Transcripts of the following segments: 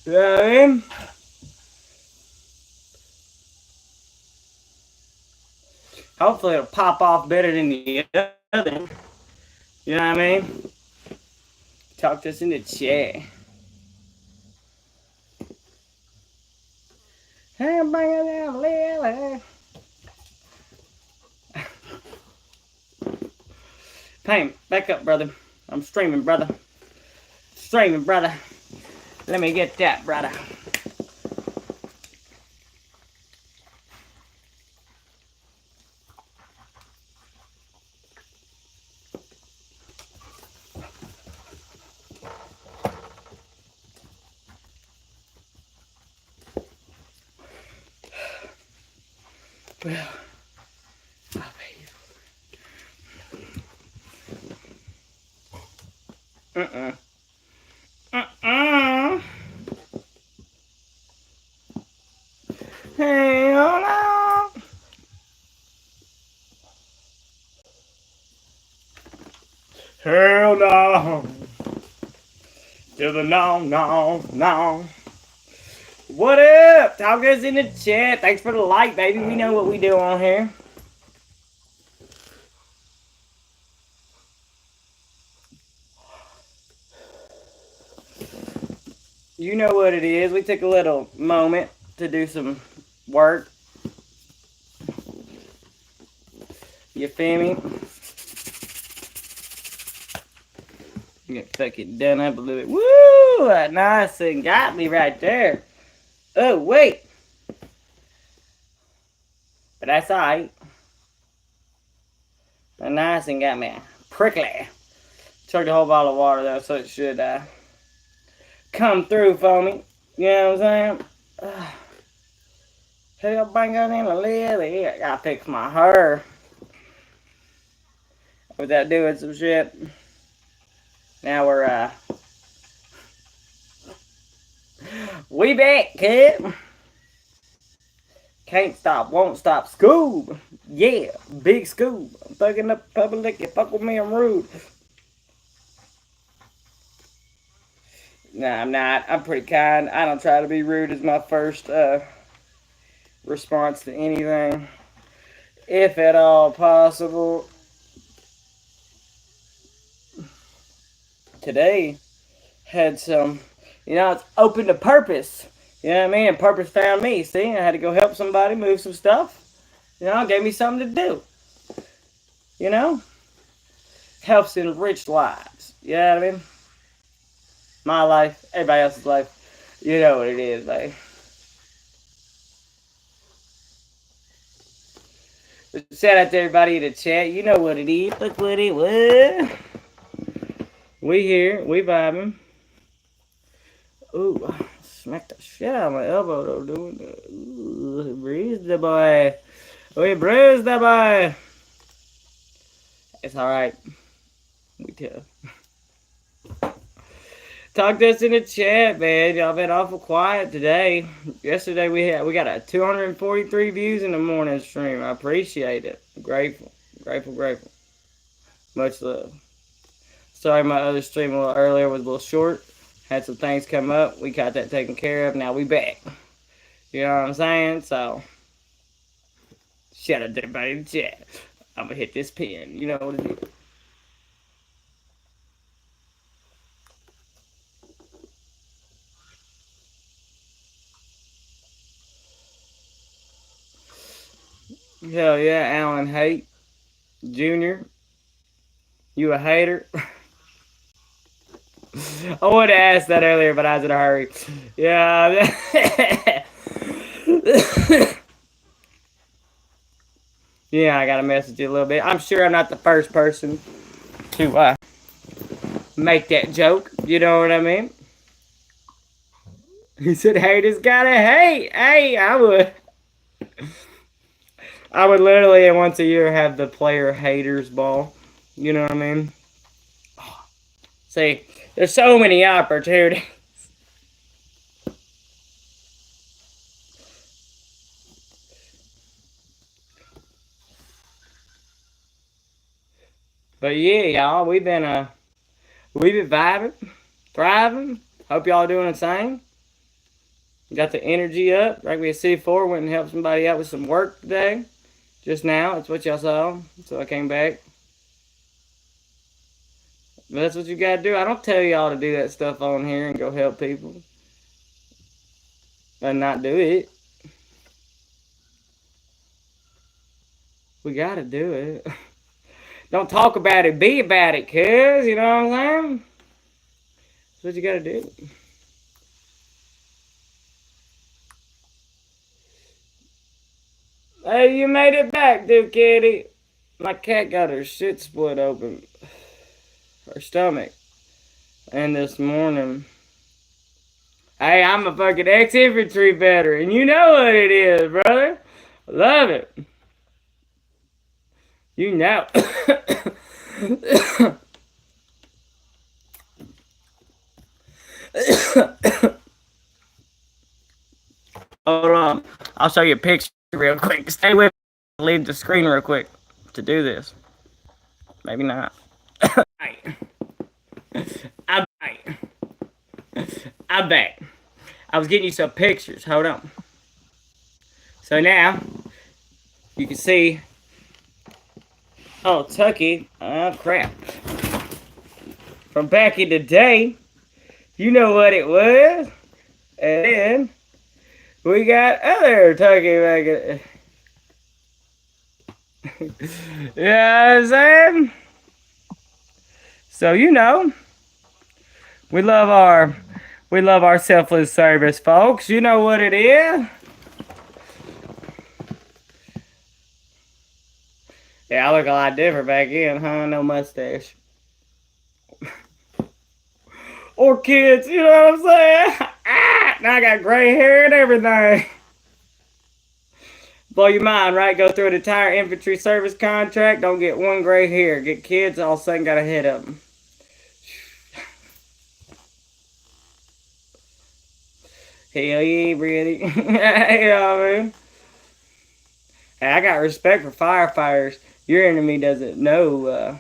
You know what I mean? Hopefully it'll pop off better than the other. You know what I mean? Talk to us in the chat. Hey, bring it down, Lily. Payne, back up, brother. I'm streaming, brother. Streaming, brother. Let me get that, brother. Well, I'll pay you. Hell no. Hell no. To the no, no, no. What up? Talk us in the chat. Thanks for the like, baby. We know what we do on here. You know what it is. We took a little moment to do some work. You feel me? Get fucking done up a little bit. Woo! That nice thing got me right there. Oh, wait. But that's alright. That nice thing got me prickly. Chugged a whole bottle of water though, so it should come through for me. You know what I'm saying? Hell, bang it in a lily. I gotta fix my hair without doing some shit. Now we back, kid. Can't stop, won't stop. Scoob. Yeah, big Scoob. I'm thugging up public. You fuck with me, I'm rude. Nah, I'm not. I'm pretty kind. I don't try to be rude as my first response to anything. If at all possible. Today had some, it's open to purpose. You know what I mean? Purpose found me. See, I had to go help somebody move some stuff. Gave me something to do. Helps enrich lives. You know what I mean? My life, everybody else's life. You know what it is, babe. Shout out to everybody in the chat. You know what it is. Look what it was. We here. We vibing. Ooh, smack the shit out of my elbow though, doing that. Ooh, bruised the boy. We bruised the boy. It's alright. We tough. Talk to us in the chat, man. Y'all been awful quiet today. Yesterday we got a 243 views in the morning stream. I appreciate it. Grateful. Grateful. Much love. Sorry my other stream a little earlier was a little short. Had some things come up. We got that taken care of. Now we back. You know what I'm saying? So, shout out to everybody in the chat. I'm gonna hit this pin. You know what it is. Hell yeah, Alan Hate Jr. You a hater? I would have asked that earlier, but I was in a hurry. Yeah. Yeah, I gotta message you a little bit. I'm sure I'm not the first person to make that joke. You know what I mean? He said, haters gotta hate. Hey, I would literally once a year have the player haters ball. You know what I mean? See, there's so many opportunities. But yeah, y'all, we've been vibing, thriving. Hope y'all doing the same. Got the energy up. Like we at C4, went and helped somebody out with some work today. Just now. That's what y'all saw. So I came back. But that's what you gotta do. I don't tell y'all to do that stuff on here and go help people. And not do it. We gotta do it. Don't talk about it, be about it, cuz. You know what I'm saying? That's what you gotta do. Hey, you made it back, dude, kitty. My cat got her shit split open. Her stomach. And this morning. Hey, I'm a fucking ex-infantry veteran. You know what it is, brother. Love it. You know. Hold on. I'll show you a picture real quick. Stay with me. I'll leave the screen real quick to do this. Maybe not. I'm back. I was getting you some pictures. Hold on. So now, you can see. Oh, Tucky. Oh, crap. From back in the day, you know what it was. And then, we got other Tucky back in. You know what I'm saying? So, you know, we love our selfless service, folks. You know what it is. Yeah, I look a lot different back in, huh? No mustache. Or kids, you know what I'm saying? Ah, now I got gray hair and everything. Blow your mind, right? Go through an entire infantry service contract, don't get one gray hair. Get kids, all of a sudden got a head of them. Hell yeah, Brittany. You know what I mean? Hey, I got respect for firefighters. Your enemy doesn't know,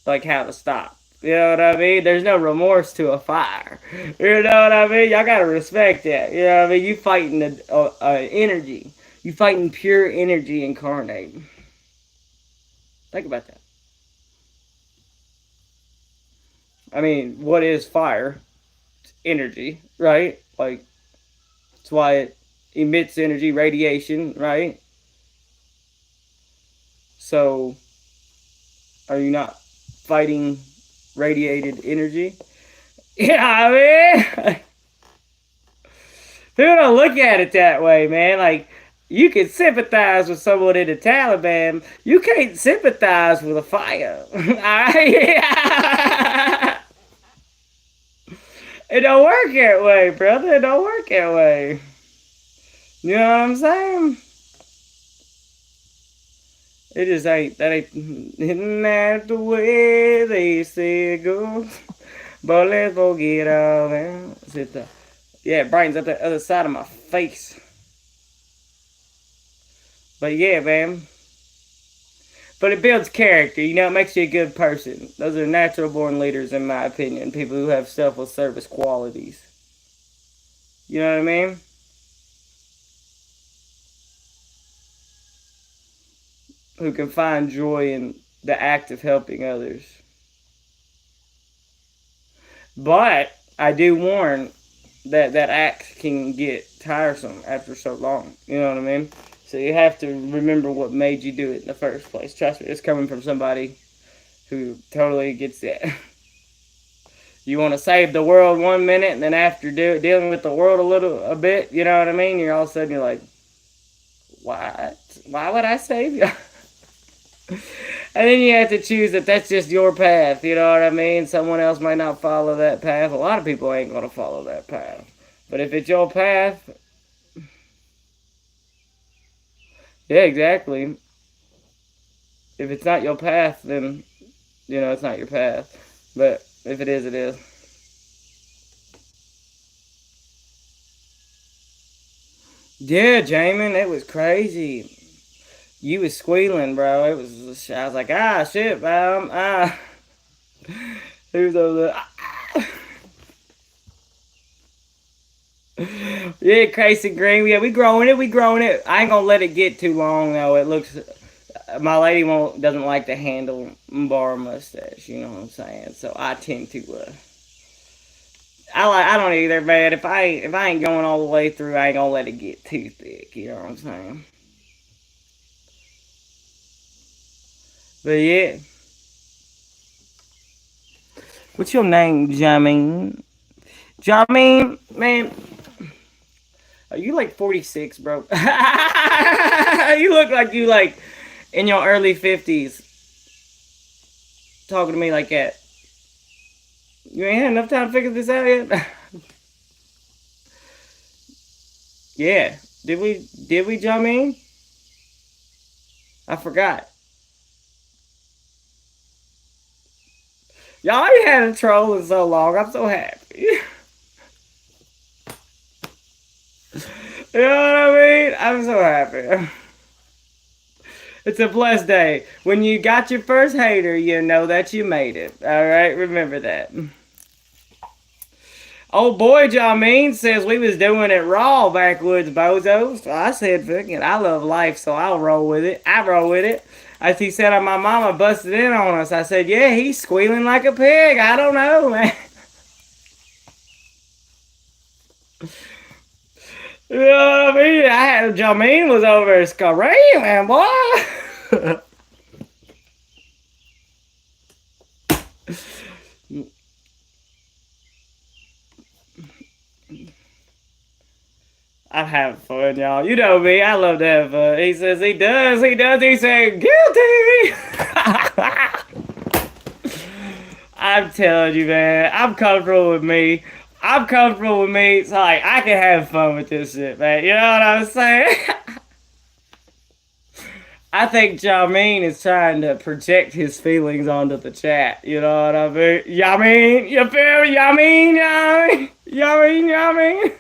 like, how to stop. You know what I mean? There's no remorse to a fire. You know what I mean? Y'all gotta respect that. You know what I mean? You fighting the energy. You fighting pure energy incarnate. Think about that. I mean, what is fire? It's energy, right? Like, that's why it emits energy, radiation, right? So, are you not fighting radiated energy? Yeah, I mean, people don't look at it that way, man. Like, you can sympathize with someone in the Taliban. You can't sympathize with a fire. It don't work that way, brother. It don't work that way. You know what I'm saying? It just ain't. That ain't. Isn't that the way they say it goes? But let's forget all that. Yeah, brains up the other side of my face. But yeah, man. But it builds character, you know, it makes you a good person. Those are natural born leaders, in my opinion. People who have selfless service qualities. You know what I mean? Who can find joy in the act of helping others. But I do warn that that act can get tiresome after so long. You know what I mean? So you have to remember what made you do it in the first place. Trust me, it's coming from somebody who totally gets that. You want to save the world 1 minute, and then after dealing with the world a bit, you know what I mean? You're all of a sudden you're like, what? Why would I save you? And then you have to choose that that's just your path, you know what I mean? Someone else might not follow that path. A lot of people ain't going to follow that path. But if it's your path, yeah, exactly. If it's not your path, then, you know, it's not your path. But if it is, it is. Yeah, Jamin, it was crazy. You was squealing, bro. It was. I was like, ah, shit, bro. Who's over there? Yeah, Casey Green. Yeah, we growing it. We growing it. I ain't gonna let it get too long though. It looks. My lady doesn't like to handle bar mustache. You know what I'm saying? So I tend to. I don't either, man. If I ain't going all the way through, I ain't gonna let it get too thick. You know what I'm saying? But yeah. What's your name, Jameen? Jameen, man. Are you like 46, bro? You look like you like in your early 50s talking to me like that. You ain't had enough time to figure this out yet? Yeah. Did we, Jameen? I forgot. Y'all ain't had a troll in so long. I'm so happy. You know what I mean? I'm so happy. It's a blessed day. When you got your first hater, you know that you made it. Alright? Remember that. Old boy Jameen says we was doing it raw, backwoods bozos. So I said, fuck it, I love life, so I'll roll with it. I roll with it. As he said, my mama busted in on us. I said, yeah, he's squealing like a pig. I don't know, man. You know what I mean? I had Jameen was over there screaming, boy. I'm having fun, y'all. You know me. I love to have fun. He says he does. He does. He said guilty. I'm telling you, man. I'm comfortable with me. I'm comfortable with me. So like I can have fun with this shit, man. You know what I'm saying? I think Jameen is trying to project his feelings onto the chat. You know what I mean? Yamin, you feel me? Yamin, Yamin, Yamin, Yamin.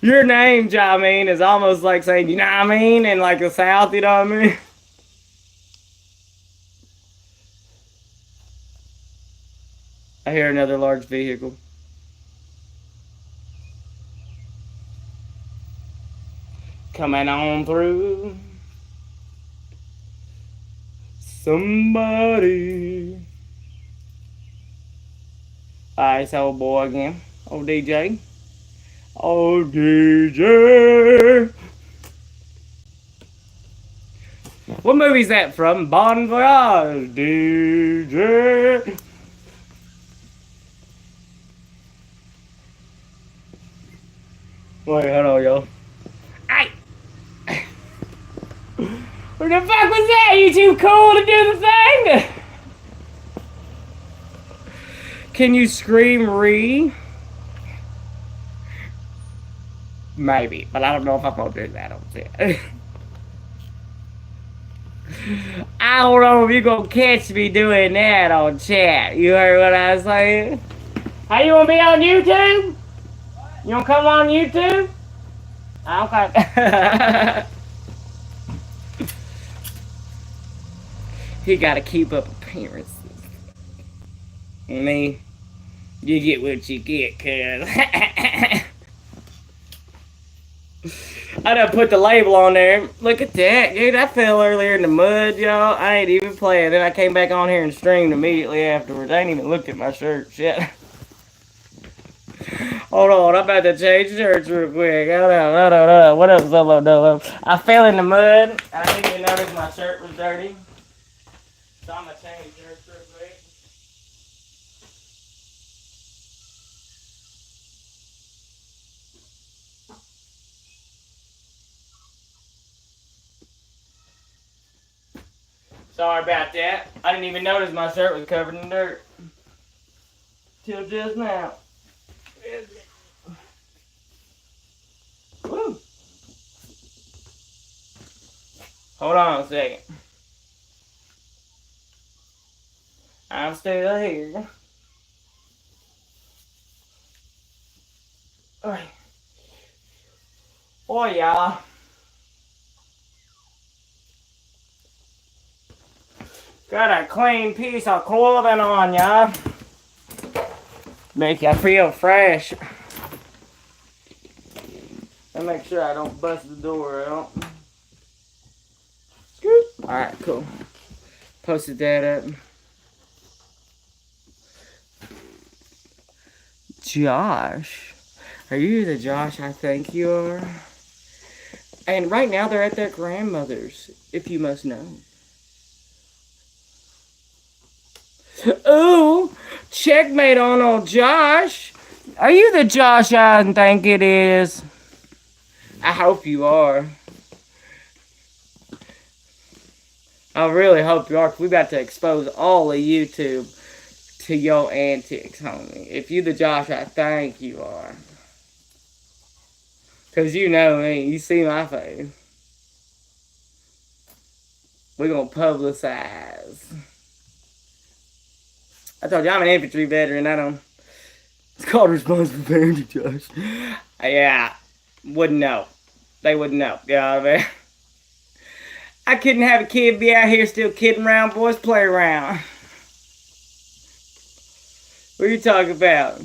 Your name, Jameen, is almost like saying, you know what I mean? In like the South, you know what I mean? I hear another large vehicle. Coming on through. Somebody. Alright, it's old boy again. Old DJ. Oh, DJ. What movie's that from? Bon Voyage, DJ. Wait, hold on, y'all. Ay. What the fuck was that? You too cool to do the thing? Can you scream re? Maybe, but I don't know if I'm gonna do that on chat. I don't know if you're gonna catch me doing that on chat. You heard what I was saying? How you gonna be on YouTube? You gonna come on YouTube? Okay. He gotta keep up appearances. Me, you get what you get, cuz. I done put the label on there. Look at that, dude. I fell earlier in the mud, y'all. I ain't even playing. Then I came back on here and streamed immediately afterwards. I ain't even looked at my shirt. Shit. Hold on, I'm about to change shirts real quick. Hold on. What up, Solo? I fell in the mud, and I didn't even notice my shirt was dirty. So I'm gonna change shirts real quick. Sorry about that. I didn't even notice my shirt was covered in dirt. Till just now. Woo. Hold on a second. I'm still here. Alright. Boy, y'all. Got a clean piece of clothing on, y'all. Make you feel fresh. And make sure I don't bust the door out. Scoop. Alright, cool. Posted that up. Josh. Are you the Josh I think you are? And right now they're at their grandmother's, if you must know. Ooh, checkmate on old Josh. Are you the Josh I think it is? I hope you are. I really hope you are, 'cause we about to expose all of YouTube to your antics, homie. If you the Josh I think you are. 'Cause you know me, you see my face. We're gonna publicize. I told you I'm an infantry veteran, I don't... It's called responsible parenting, Josh. Yeah, wouldn't know. They wouldn't know, you know what I mean? I couldn't have a kid be out here still kidding around, boys, play around. What are you talking about?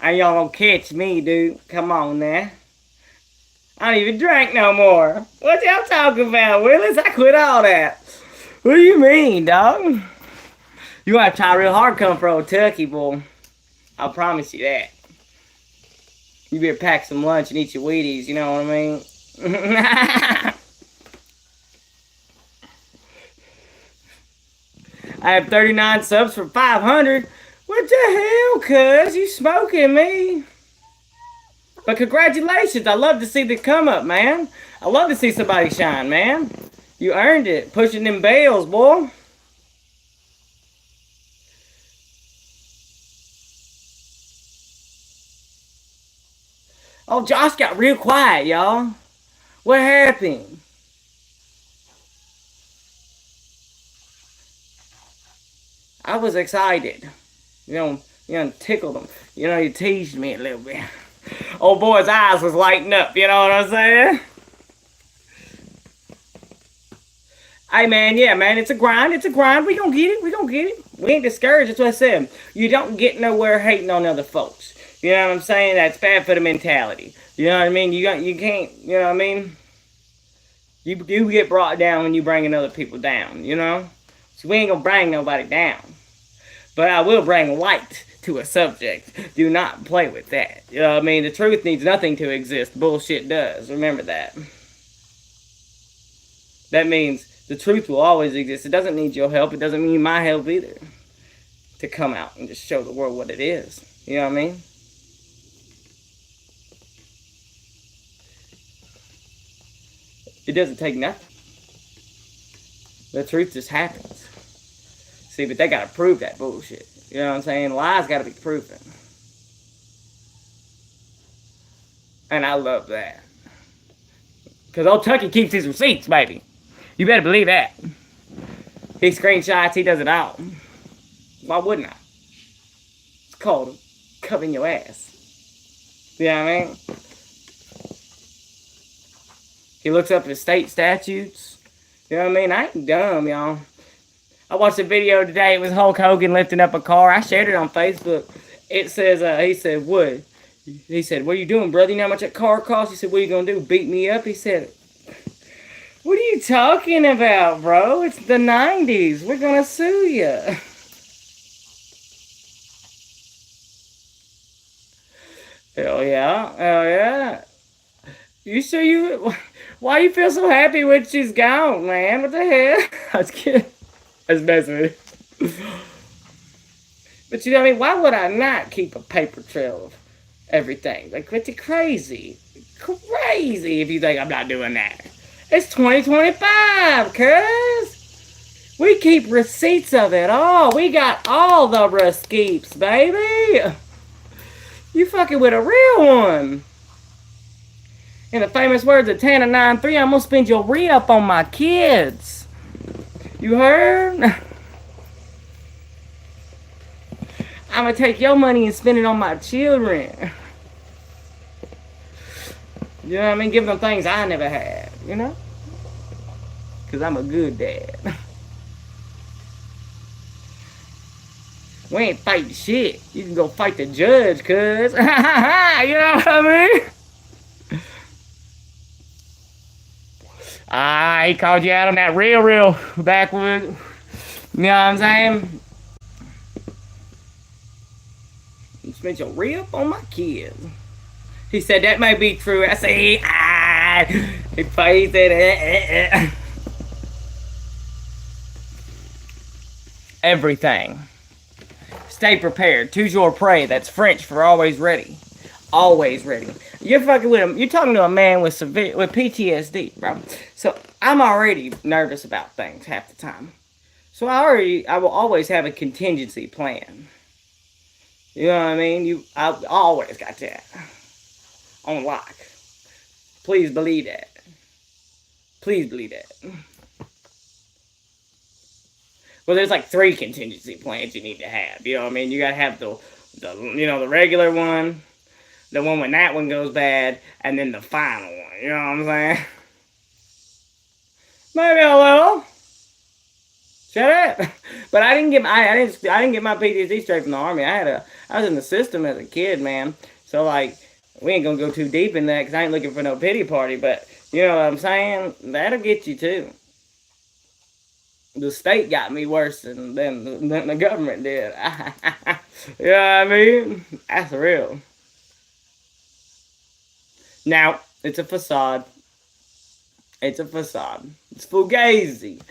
Ain't y'all gonna catch me, dude. Come on now. I don't even drink no more. What y'all talking about, Willis? I quit all that. What do you mean, dog? You gotta try real hard coming for old Tucky, boy. I'll promise you that. You better pack some lunch and eat your Wheaties, you know what I mean? I have 39 subs for 500. What the hell, cuz? You smoking me? But congratulations. I love to see the come up, man. I love to see somebody shine, man. You earned it. Pushing them bales, boy. Oh, Josh got real quiet, y'all. What happened? I was excited. You know, tickled him. You know, you teased me a little bit. Old boy's eyes was lighting up, you know what I'm saying? Hey, man, yeah, man, it's a grind. It's a grind. We gonna get it. We gonna get it. We ain't discouraged. That's what I said. You don't get nowhere hating on other folks. You know what I'm saying? That's bad for the mentality. You know what I mean? You can't, you know what I mean? You do get brought down when you bringing other people down, you know? So we ain't gonna bring nobody down. But I will bring light to a subject. Do not play with that. You know what I mean? The truth needs nothing to exist. Bullshit does. Remember that. That means the truth will always exist. It doesn't need your help. It doesn't need my help either. To come out and just show the world what it is. You know what I mean? It doesn't take nothing. The truth just happens. See, but they gotta prove that bullshit. You know what I'm saying? Lies gotta be proven. And I love that. Because old Tucky keeps his receipts, baby. You better believe that. He screenshots, he does it all. Why wouldn't I? It's called covering your ass. You know what I mean? He looks up his state statutes. You know what I mean? I ain't dumb, y'all. I watched a video today. It was Hulk Hogan lifting up a car. I shared it on Facebook. It says, he said, what? He said, what are you doing, brother? You know how much that car costs? He said, what are you going to do, beat me up? He said, what are you talking about, bro? It's the 90s. We're going to sue you. Hell yeah. Hell yeah. You sure you... Why you feel so happy when she's gone, man? What the hell? I was kidding. I was messing with you. But you know what I mean? Why would I not keep a paper trail of everything? Like, it's crazy. Crazy if you think I'm not doing that. It's 2025, cuz. We keep receipts of it all. We got all the receipts, baby. You fucking with a real one. In the famous words of Tana 93, I'm gonna spend your re-up on my kids. You heard? I'm gonna take your money and spend it on my children. You know what I mean? Give them things I never had, you know? Because I'm a good dad. We ain't fighting shit. You can go fight the judge, cuz. You know what I mean? He called you out on that real backwood. You know what I'm saying? You spent your rip on my kids. He said that may be true. I say, He said, Everything. Stay prepared. Toujours prêt. That's French for always ready. Always ready. You're fucking with him. You're talking to a man with PTSD, bro. So I'm already nervous about things half the time. So I will always have a contingency plan. You know what I mean? I always got that on lock. Please believe that. Please believe that. Well, there's like 3 contingency plans you need to have. You know what I mean? You gotta have the regular one, the one when that one goes bad, and then the final one. You know what I'm saying? Maybe a little. Shut up. But I didn't get my PTSD straight from the Army. I was in the system as a kid, man. So like, we ain't gonna go too deep in that because I ain't looking for no pity party. But you know what I'm saying? That'll get you too. The state got me worse than the government did. You know what I mean? That's real. Now, it's a facade. It's a facade. It's fugazi.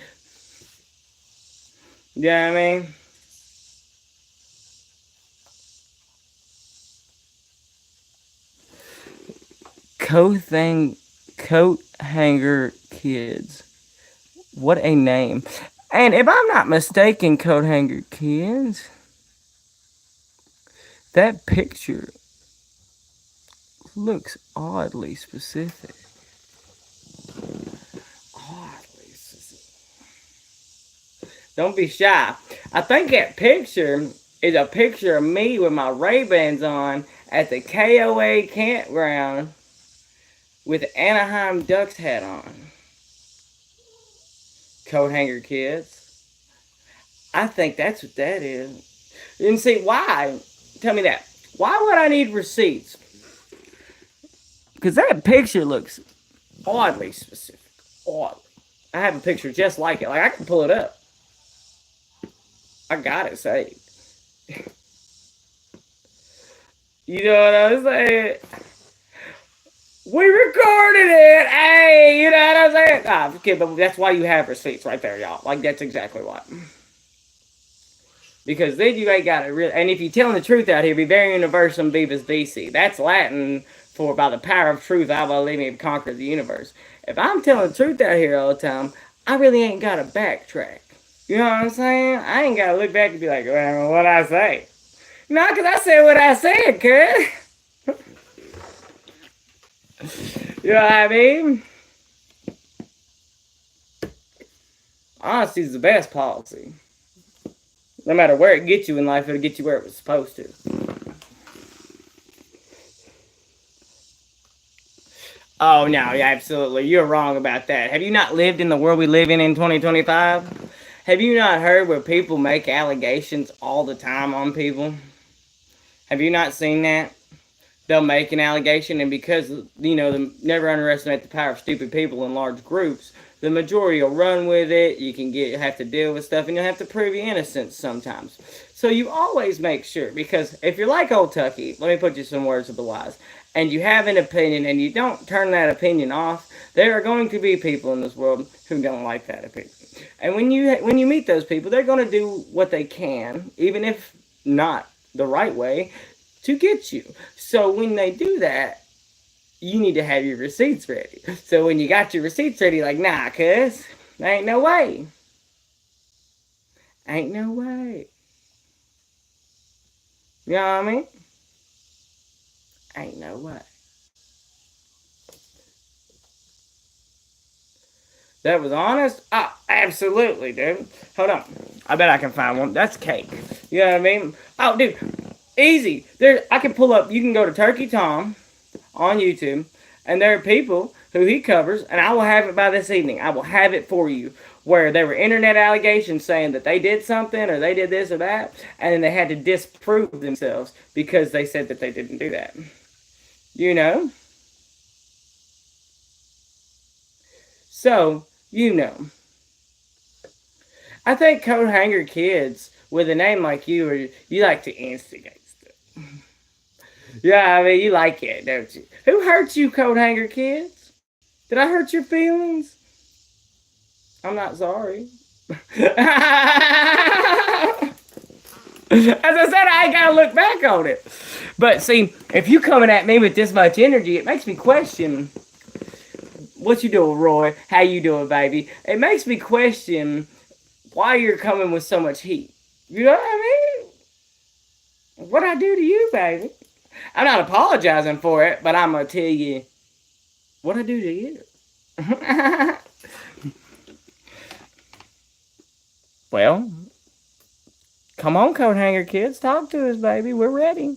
You know what I mean? Coat hanger kids. What a name. And if I'm not mistaken, coat hanger kids, that picture looks oddly specific. Oddly specific. Don't be shy. I think that picture is a picture of me with my Ray-Bans on at the KOA campground with the Anaheim Ducks hat on. Coat hanger kids. I think that's what that is. And see, why? Tell me that. Why would I need receipts? Because that picture looks oddly specific. Oddly. I have a picture just like it. Like, I can pull it up. I got it saved. You know what I'm saying? We recorded it! Hey! You know what I'm saying? Okay, but that's why you have receipts right there, y'all. Like, that's exactly why. Because then you ain't got it real. And if you're telling the truth out here, be very universum vivus vici. That's Latin for by the power of truth, I believe me, conquer the universe. If I'm telling the truth out here all the time, I really ain't got to backtrack. You know what I'm saying? I ain't got to look back and be like, well, what'd I say? No, because I said what I said, cuz. You know what I mean? Honesty is the best policy. No matter where it gets you in life, it'll get you where it was supposed to. Oh, no, yeah, absolutely. You're wrong about that. Have you not lived in the world we live in 2025? Have you not heard where people make allegations all the time on people? Have you not seen that? They'll make an allegation, and because, you know, never underestimate the power of stupid people in large groups, the majority will run with it. You can have to deal with stuff, and you'll have to prove your innocence sometimes. So you always make sure, because if you're like old Tucky, let me put you some words of the wise, and you have an opinion, and you don't turn that opinion off, there are going to be people in this world who don't like that opinion. And when you meet those people, they're going to do what they can, even if not the right way, to get you. So when they do that, you need to have your receipts ready. So when you got your receipts ready, like, nah, cuz, there ain't no way. Ain't no way. You know what I mean? Ain't no way. That was honest? Oh, absolutely, dude. Hold on. I bet I can find one. That's cake. You know what I mean? Oh, dude. Easy. I can pull up. You can go to Turkey Tom on YouTube, and there are people who he covers, and I will have it by this evening. I will have it for you. where there were internet allegations saying that they did something or they did this or that, and then they had to disprove themselves because they said that they didn't do that. You know? So, you know. I think coat hanger kids with a name like you like to instigate stuff. Yeah, I mean, you like it, don't you? Who hurt you, coat hanger kids? Did I hurt your feelings? I'm not sorry. As I said, I ain't gotta look back on it. But see, if you coming at me with this much energy, it makes me question what you doing, Roy? How you doing, baby? It makes me question why you're coming with so much heat. You know what I mean? What I do to you, baby? I'm not apologizing for it, but I'm gonna tell you what I do to you. Well, come on, coat hanger kids, talk to us, baby. We're ready.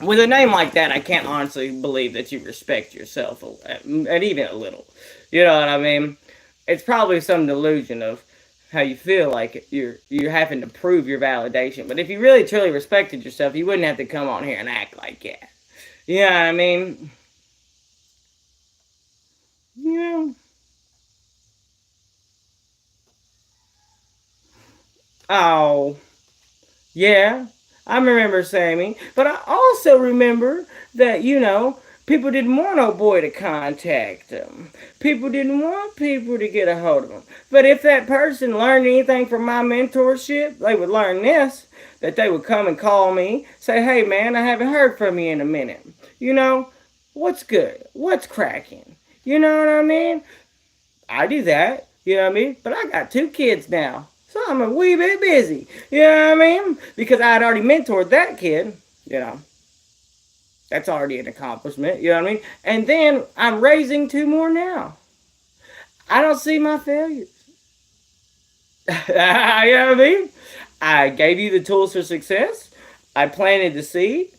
With a name like that, I can't honestly believe that you respect yourself, and even a little. You know what I mean? It's probably some delusion of how you feel like you're having to prove your validation. But if you really truly respected yourself, you wouldn't have to come on here and act like that. You know what I mean? You know. Oh, yeah, I remember Sammy, but I also remember that, people didn't want no boy to contact them. People didn't want people to get a hold of them. But if that person learned anything from my mentorship, they would learn this, that they would come and call me, say, hey man, I haven't heard from you in a minute. What's good? What's cracking? You know what I mean? I do that. You know what I mean? But I got 2 kids now. So I'm a wee bit busy. You know what I mean? Because I had already mentored that kid. You know. That's already an accomplishment. You know what I mean? And then I'm raising 2 more now. I don't see my failures. You know what I mean? I gave you the tools for success. I planted the seed.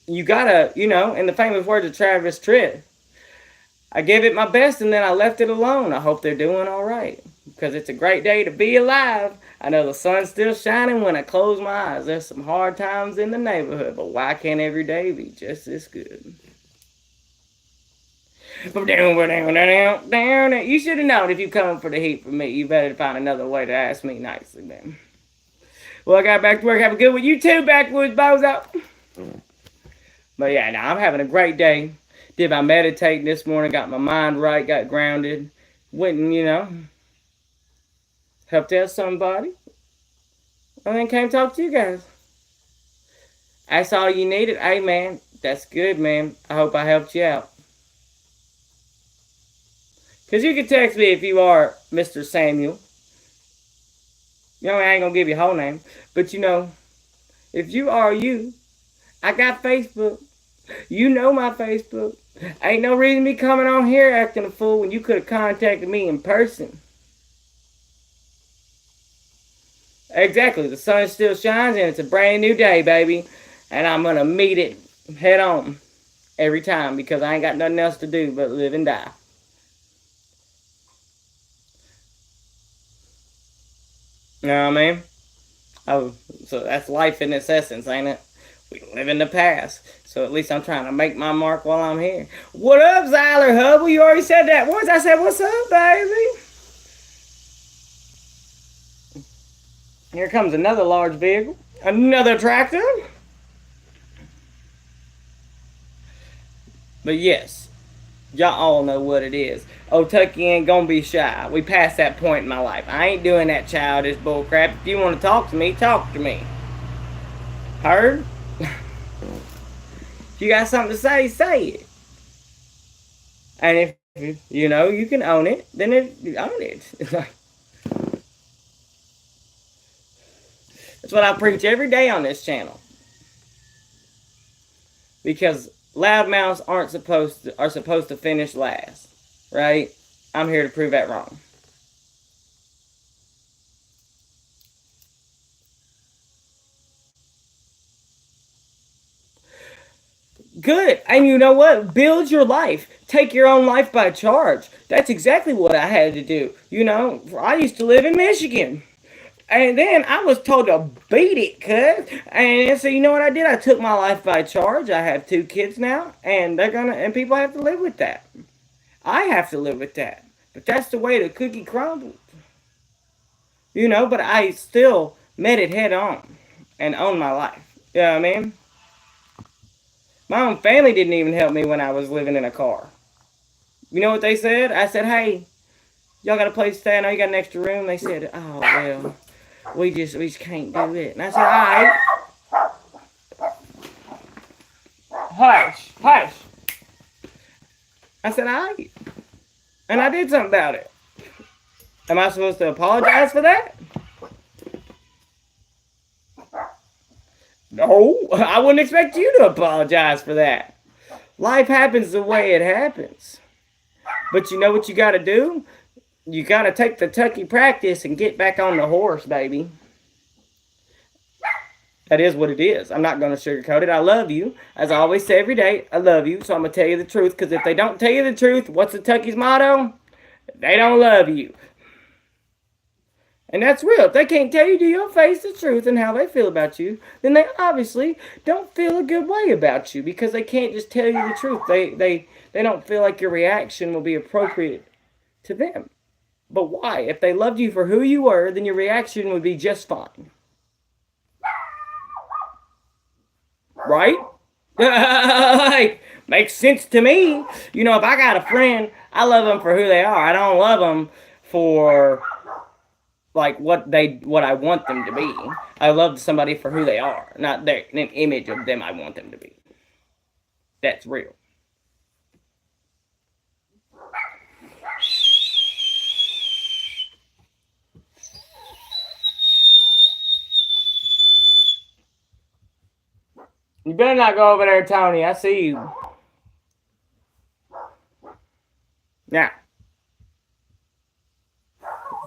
You gotta, in the famous words of Travis Tritt, I gave it my best and then I left it alone. I hope they're doing all right. Because it's a great day to be alive. I know the sun's still shining when I close my eyes. There's some hard times in the neighborhood, but why can't every day be just as good? You should have known if you coming for the heat from me. You better find another way to ask me nicely, man. Well, I got back to work. Have a good one. You too, backwoods bozo. But yeah, now I'm having a great day. Did my meditating this morning, got my mind right, got grounded. Went and, helped out somebody. And then came talk to you guys. That's all you needed. Hey, man, that's good, man. I hope I helped you out. Because you can text me if you are Mr. Samuel. I ain't going to give you a whole name. But, if you are you, I got Facebook. You know my Facebook. Ain't no reason me coming on here acting a fool when you could have contacted me in person. Exactly. The sun still shines and it's a brand new day, baby. And I'm going to meet it head on every time because I ain't got nothing else to do but live and die. You know what I mean? Oh, so that's life in its essence, ain't it? We live in the past. So at least I'm trying to make my mark while I'm here. What up, Zyler Hubble? You already said that once. I said, what's up, baby? Here comes another large vehicle. Another tractor. But yes, y'all all know what it is. Oh, Tucky ain't gonna be shy. We passed that point in my life. I ain't doing that childish bullcrap. If you want to talk to me, talk to me. Heard? If you got something to say, say it. And if you can own it, then own it. That's what I preach every day on this channel. Because loudmouths are supposed to finish last, right? I'm here to prove that wrong. Good. And you know what? Build your life. Take your own life by charge. That's exactly what I had to do. You know, I used to live in Michigan. And then I was told to beat it, cuz. And so you know what I did? I took my life by charge. I have two kids now, and and people have to live with that. I have to live with that. But that's the way the cookie crumbled. You know, but I still met it head on and owned my life. You know what I mean? My own family didn't even help me when I was living in a car. You know what they said? I said, hey, y'all got a place to stay? I know you got an extra room. They said, oh, well, we just can't do it. And I said, all right, hush, hush. I said, all right. And I did something about it. Am I supposed to apologize for that? No, I wouldn't expect you to apologize for that. Life happens the way it happens. But you know what you gotta do? You gotta take the Tucky practice and get back on the horse, baby. That is what it is. I'm not gonna sugarcoat it. I love you. As I always say every day, I love you. So I'm gonna tell you the truth. Because if they don't tell you the truth, what's the Tucky's motto? They don't love you. And that's real. If they can't tell you to your face the truth and how they feel about you, then they obviously don't feel a good way about you because they can't just tell you the truth. They don't feel like your reaction will be appropriate to them. But why? If they loved you for who you were, then your reaction would be just fine. Right? Like, makes sense to me. You know, if I got a friend, I love them for who they are. I don't love them for like what I want them to be. I love somebody for who they are, not an image of them I want them to be. That's real. You better not go over there, Tony. I see you. Now,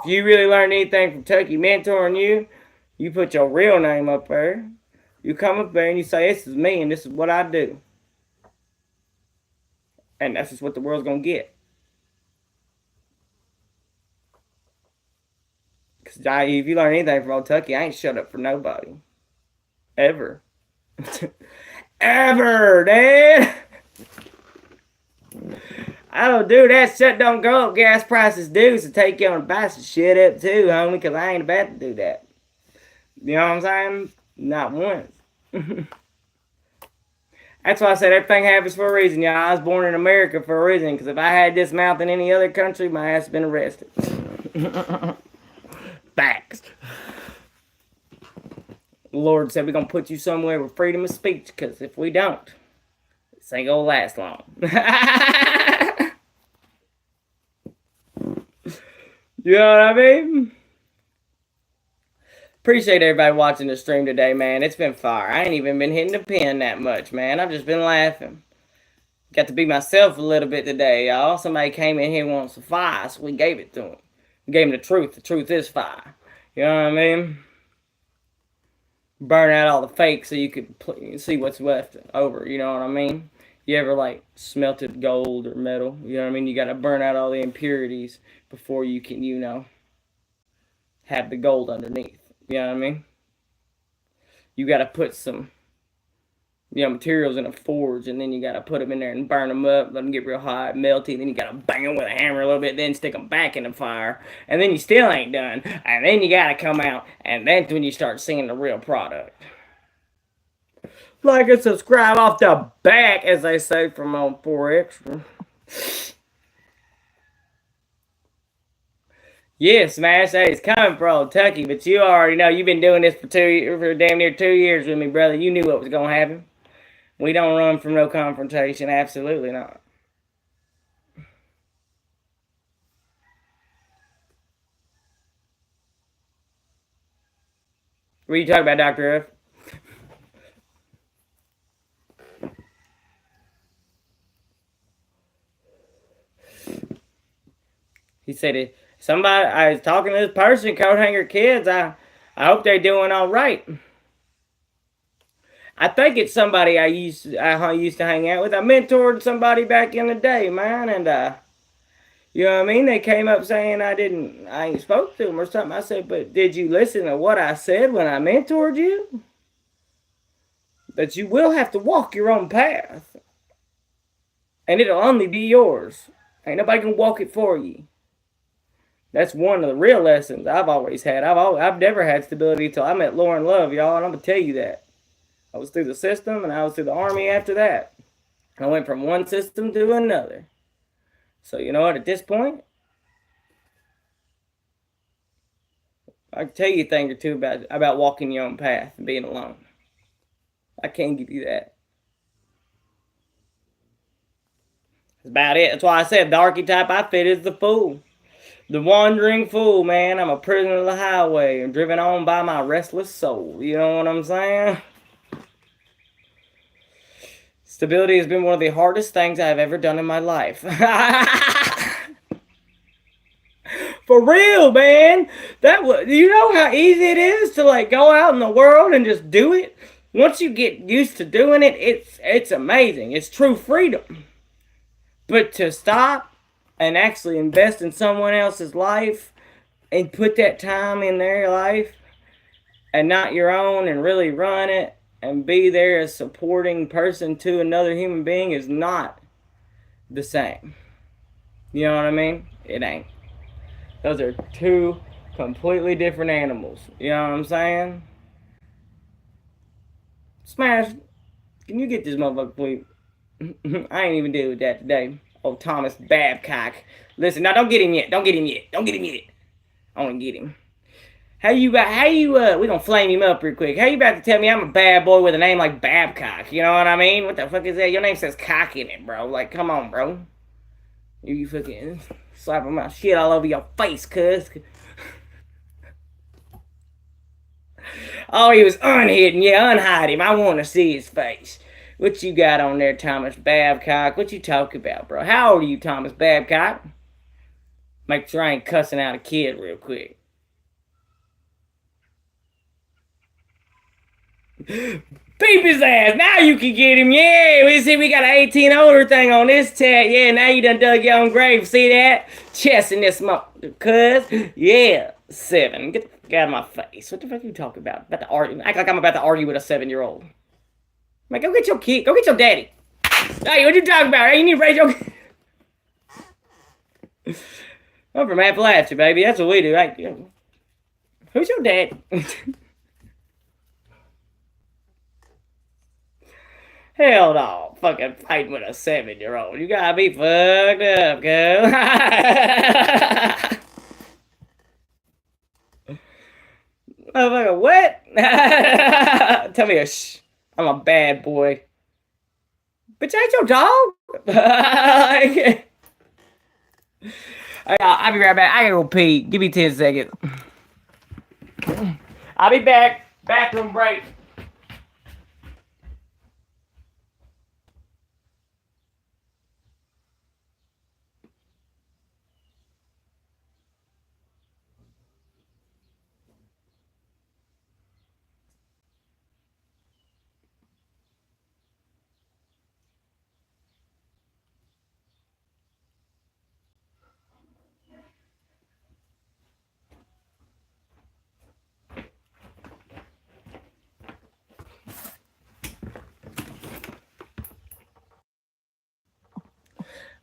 if you really learned anything from Tucky mentoring you, you put your real name up there. You come up there and you say, this is me and this is what I do. And that's just what the world's going to get. Because if you learn anything from old Tucky, I ain't shut up for nobody. Ever. Ever, Dad. I don't do that. Shit don't go up. Gas prices do. So take you on and buy some shit up too, homie. Because I ain't about to do that. You know what I'm saying? Not once. That's why I said everything happens for a reason, y'all. I was born in America for a reason. Because if I had this mouth in any other country, my ass would been arrested. Facts. The Lord said we're going to put you somewhere with freedom of speech. Because if we don't, this ain't going to last long. You know what I mean? Appreciate everybody watching the stream today, man. It's been fire. I ain't even been hitting the pen that much, man. I've just been laughing. Got to be myself a little bit today, y'all. Somebody came in here and wanted some fire, so we gave it to him. We gave him the truth. The truth is fire. You know what I mean? Burn out all the fake so you could see what's left over. You know what I mean? You ever like smelted gold or metal? You know what I mean? You got to burn out all the impurities before you can, you know, have the gold underneath. You know what I mean? You got to put some, you know, materials in a forge, and then you got to put them in there and burn them up, let them get real hot, melty, and then you got to bang them with a hammer a little bit, then stick them back in the fire, and then you still ain't done, and then you got to come out, and that's when you start seeing the real product. Like and subscribe off the back, as they say from on 4 Extra. Yeah, Smash, that is coming for old Tucky, but you already know you've been doing this for damn near 2 years with me, brother. You knew what was going to happen. We don't run from no confrontation, absolutely not. What are you talking about, Dr. F? He said it. Somebody, I was talking to this person, coat hanger kids. I hope they're doing all right. I think it's somebody I used to hang out with. I mentored somebody back in the day, man, and you know what I mean? They came up saying I ain't spoke to them or something. I said, but did you listen to what I said when I mentored you? That you will have to walk your own path, and it'll only be yours. Ain't nobody gonna walk it for you. That's one of the real lessons I've always had. I've never had stability until I met Lauren Love, y'all, and I'm gonna tell you that. I was through the system, and I was through the army after that. I went from one system to another. So you know what? At this point, I can tell you a thing or two about walking your own path and being alone. I can give you that. That's about it. That's why I said the archetype I fit is the fool. The wandering fool, man. I'm a prisoner of the highway and driven on by my restless soul. You know what I'm saying? Stability has been one of the hardest things I've ever done in my life. For real, man. You know how easy it is to like go out in the world and just do it? Once you get used to doing it, it's amazing. It's true freedom. But to stop and actually invest in someone else's life and put that time in their life and not your own and really run it and be there as supporting person to another human being is not the same. You know what I mean? It ain't. Those are two completely different animals. You know what I'm saying? Smash, can you get this motherfucker, please? I ain't even deal with that today. Oh, Thomas Babcock. Listen, no, don't get him yet. Don't get him yet. Don't get him yet. I want to get him. We gonna flame him up real quick. How you about to tell me I'm a bad boy with a name like Babcock? You know what I mean? What the fuck is that? Your name says cock in it, bro. Like, come on, bro. You fucking slapping my shit all over your face, cuz. Oh, he was unhidden. Yeah, unhide him. I want to see his face. What you got on there, Thomas Babcock? What you talk about, bro? How old are you, Thomas Babcock? Make sure I ain't cussing out a kid real quick. Beep his ass. Now you can get him. Yeah, we see we got an 18 older thing on this tat. Yeah, now you done dug your own grave. See that? Chest in this smoke. Cuz, yeah, 7. Get the fuck out of my face. What the fuck are you talking about? About to argue? Act like I'm about to argue with a 7-year-old. Man, go get your kid. Go get your daddy. Hey, what you talking about? Hey, you need to raise your... I'm from Appalachia, baby. That's what we do. Right? Who's your dad? Hell no. Fucking fighting with a 7-year-old. You gotta be fucked up, cuz. Motherfucker, what? Tell me a shh. I'm a bad boy. Bitch, ain't your dog? I'll be right back. I gotta go pee. Give me 10 seconds. I'll be back. Bathroom break.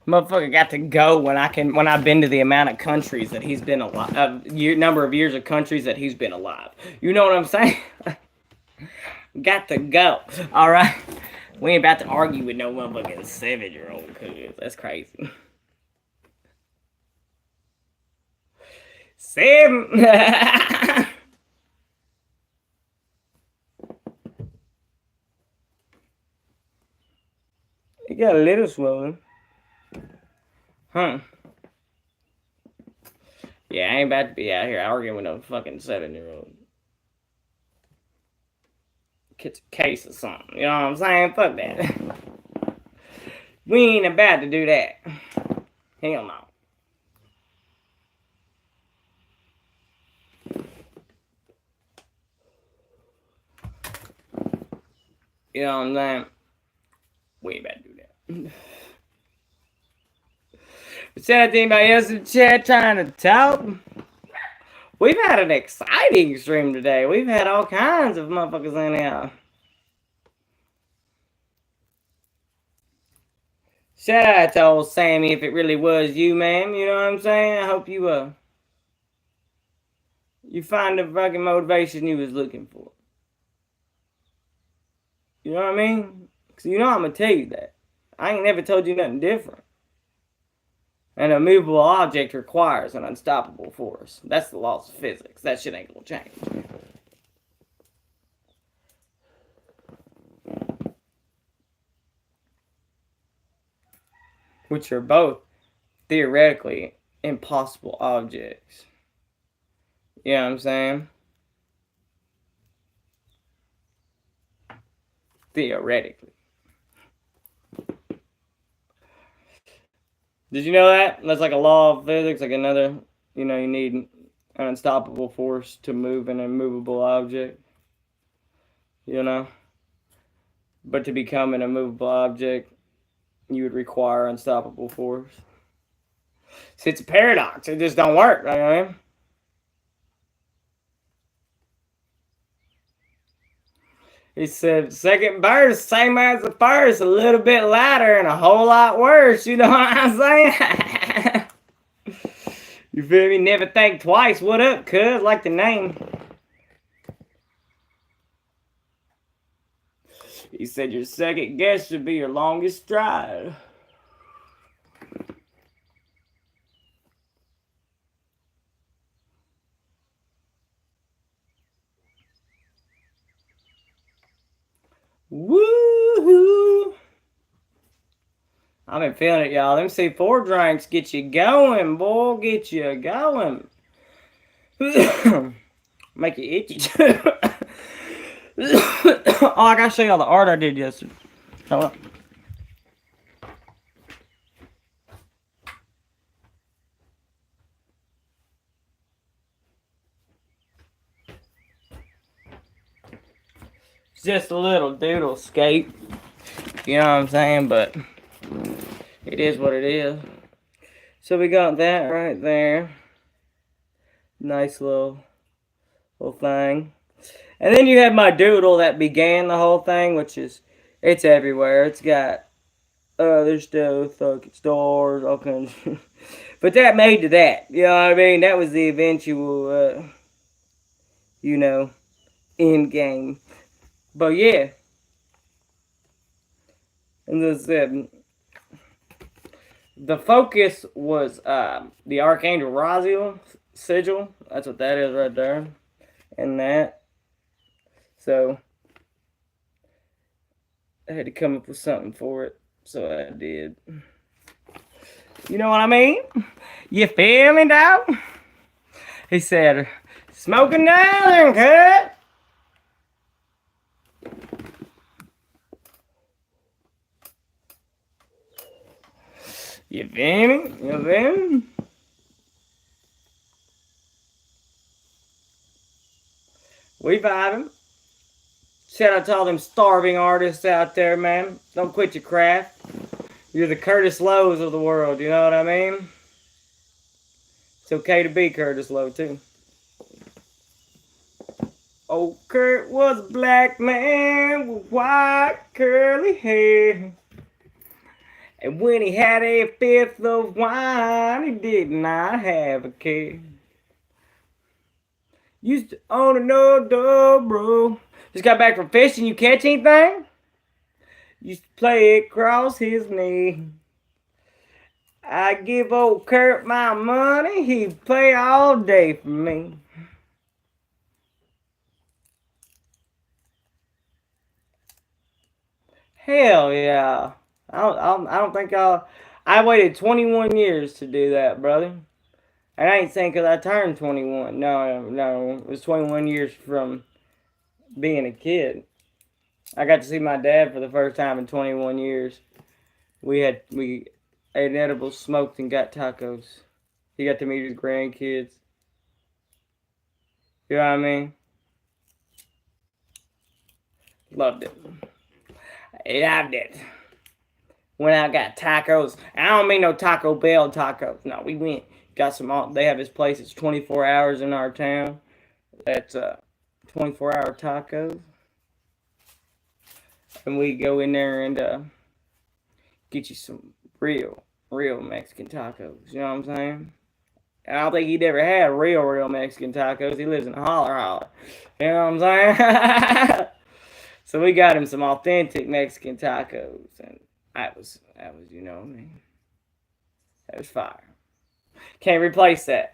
Motherfucker got to go when I've been to the amount of countries that he's been alive, number of years of countries that he's been alive. You know what I'm saying? Got to go. All right, we ain't about to argue with no motherfucking 7-year-old. Cause that's crazy. 7. You got a little swollen. Huh. Yeah, I ain't about to be out here arguing with no fucking 7-year-old. Catch a case or something. You know what I'm saying? Fuck that. We ain't about to do that. Hell no. You know what I'm saying? We ain't about to do that. Shout out to anybody else in the chat trying to talk. We've had an exciting stream today. We've had all kinds of motherfuckers in here. Shout out to old Sammy if it really was you, man. You know what I'm saying? I hope you you find the fucking motivation you was looking for. You know what I mean? Cause you know I'm gonna tell you that. I ain't never told you nothing different. An immovable object requires an unstoppable force. That's the laws of physics. That shit ain't gonna change. Which are both theoretically impossible objects. You know what I'm saying? Theoretically. Did you know that? That's like a law of physics, like another, you know, you need an unstoppable force to move an immovable object. You know? But to become an immovable object, you would require unstoppable force. See, it's a paradox. It just don't work, you know what I mean? He said, second verse, same as the first, a little bit louder and a whole lot worse. You know what I'm saying? You feel me? Never think twice. What up, cuz? Like the name. He said, your second guess should be your longest stride. Woohoo! I've been feeling it, y'all. Them C4 drinks get you going, boy. Get you going. Make you itchy, too. Oh, I gotta show y'all the art I did yesterday. Hold on. It's just a little doodle scape. You know what I'm saying? But it is what it is. So we got that right there. Nice little thing. And then you have my doodle that began the whole thing, which is, it's everywhere. It's got other stuff, like stars, all kinds of but that made to that. You know what I mean? That was the eventual, you know, end game. But yeah. And the focus was the Archangel Raziel sigil. That's what that is right there. And that. So I had to come up with something for it. So I did. You know what I mean? You feel me, dog? He said, smoking down there, cut. You feel me? You feel me? We vibing. Shout out to all them starving artists out there, man. Don't quit your craft. You're the Curtis Lowe's of the world, you know what I mean? It's okay to be Curtis Lowe, too. Oh, Kurt was a black man with white curly hair. And when he had a fifth of wine, he did not have a care. Used to own an old dobro. Just got back from fishing. You catch anything? Used to play it across his knee. I give old Kurt my money. He'd play all day for me. Hell yeah. I don't think I waited 21 years to do that, brother. And I ain't saying because I turned 21. No. It was 21 years from being a kid. I got to see my dad for the first time in 21 years. We ate edibles, smoked, and got tacos. He got to meet his grandkids. You know what I mean? Loved it. Loved it. Went out, got tacos. I don't mean no Taco Bell tacos. No, we went, got some. They have this place. It's 24 hours in our town. That's 24-hour tacos, and we go in there and get you some real Mexican tacos. You know what I'm saying? I don't think he'd ever had real Mexican tacos. He lives in a holler. You know what I'm saying? So we got him some authentic Mexican tacos, and that was you know what I mean. That was fire. Can't replace that.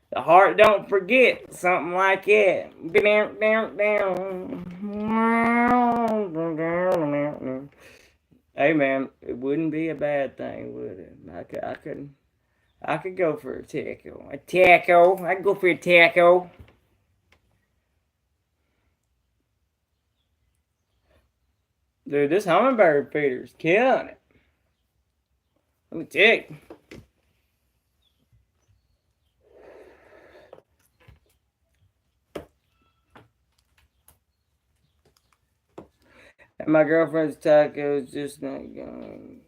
The heart don't forget something like it. Hey man, it wouldn't be a bad thing, would it? I could go for a taco. A taco. I could go for a taco. Dude, this hummingbird feeder's killing it. Let me tell you. And my girlfriend's tacos just not going.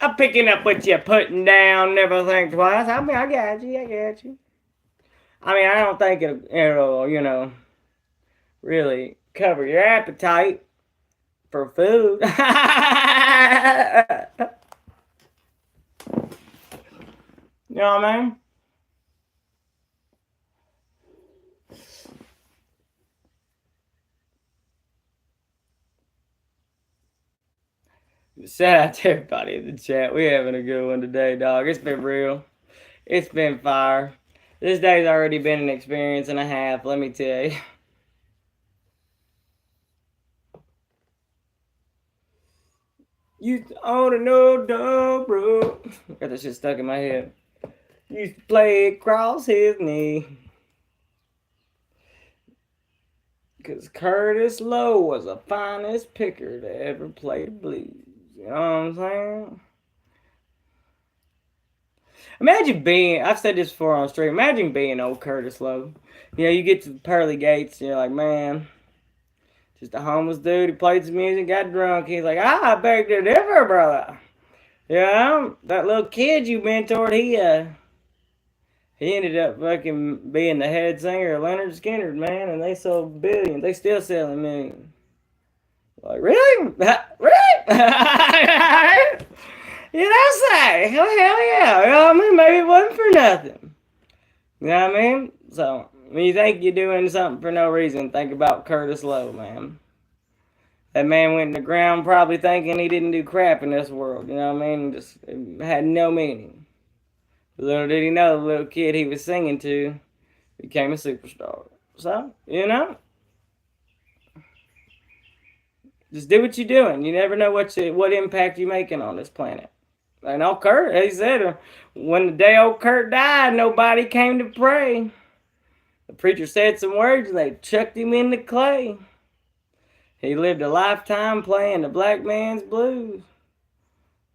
I'm picking up what you're putting down. Never think twice. I mean, I got you. I mean, I don't think it'll really cover your appetite for food. You know what I mean? Shout out to everybody in the chat. We having a good one today, dog. It's been real. It's been fire. This day's already been an experience and a half, let me tell you. Used to own an old dog, bro. Got that shit stuck in my head. Used to play across his knee. Cause Curtis Lowe was the finest picker to ever play the blues. You know what I'm saying? Imagine being, I've said this before on stream, imagine being old Curtis Lowe. You know, you get to the pearly gates and you're like, man, just a homeless dude who played some music, got drunk. He's like, I beg to differ, brother. You know, that little kid you mentored, he ended up fucking being the head singer of Leonard Skinner, man, and they sold billions. They still selling millions. Like, really? Really? You know, say, hell yeah. You know what I mean? Maybe it wasn't for nothing. You know what I mean? So, when you think you're doing something for no reason, think about Curtis Lowe, man. That man went in the ground probably thinking he didn't do crap in this world. You know what I mean? Just it had no meaning. Little did he know the little kid he was singing to became a superstar. So, you know, just do what you're doing. You never know what impact you're making on this planet. And old Kurt, he said, when the day old Kurt died, nobody came to pray. The preacher said some words and they chucked him in the clay. He lived a lifetime playing the black man's blues.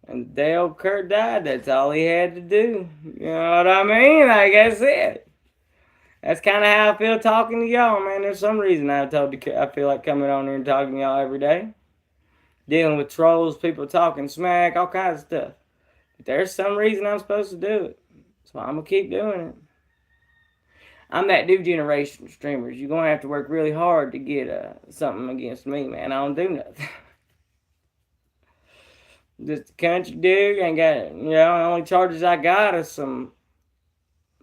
And the day old Kurt died, that's all he had to do. You know what I mean? Like that's it. That's kind of how I feel talking to y'all, man. There's some reason I feel like coming on here and talking to y'all every day. Dealing with trolls, people talking smack, all kinds of stuff. But there's some reason I'm supposed to do it. So I'm going to keep doing it. I'm that new generation streamers. You're going to have to work really hard to get something against me, man. I don't do nothing. Just a country dude, ain't got, the only charges I got is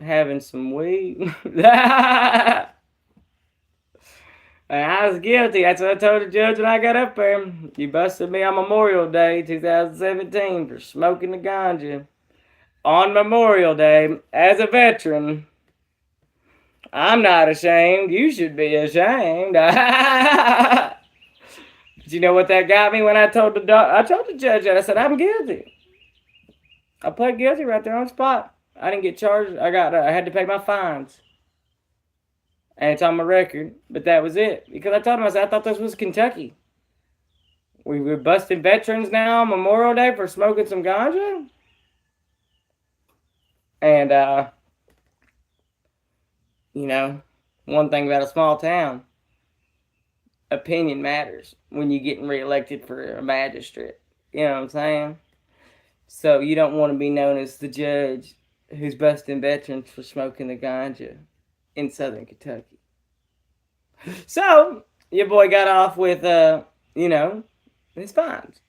having some weed. And I was guilty. That's what I told the judge when I got up there. You busted me on Memorial Day 2017 for smoking the ganja. On Memorial Day, as a veteran, I'm not ashamed. You should be ashamed. But you know what that got me when I told the judge that? I said, I'm guilty. I pled guilty right there on the spot. I didn't get charged. I had to pay my fines. And it's on my record. But that was it. Because I told him, I thought this was Kentucky. We were busting veterans now on Memorial Day for smoking some ganja. And, One thing about a small town, opinion matters when you're getting reelected for a magistrate. You know what I'm saying? So you don't want to be known as the judge who's busting veterans for smoking the ganja in southern Kentucky. So your boy got off with, his fines.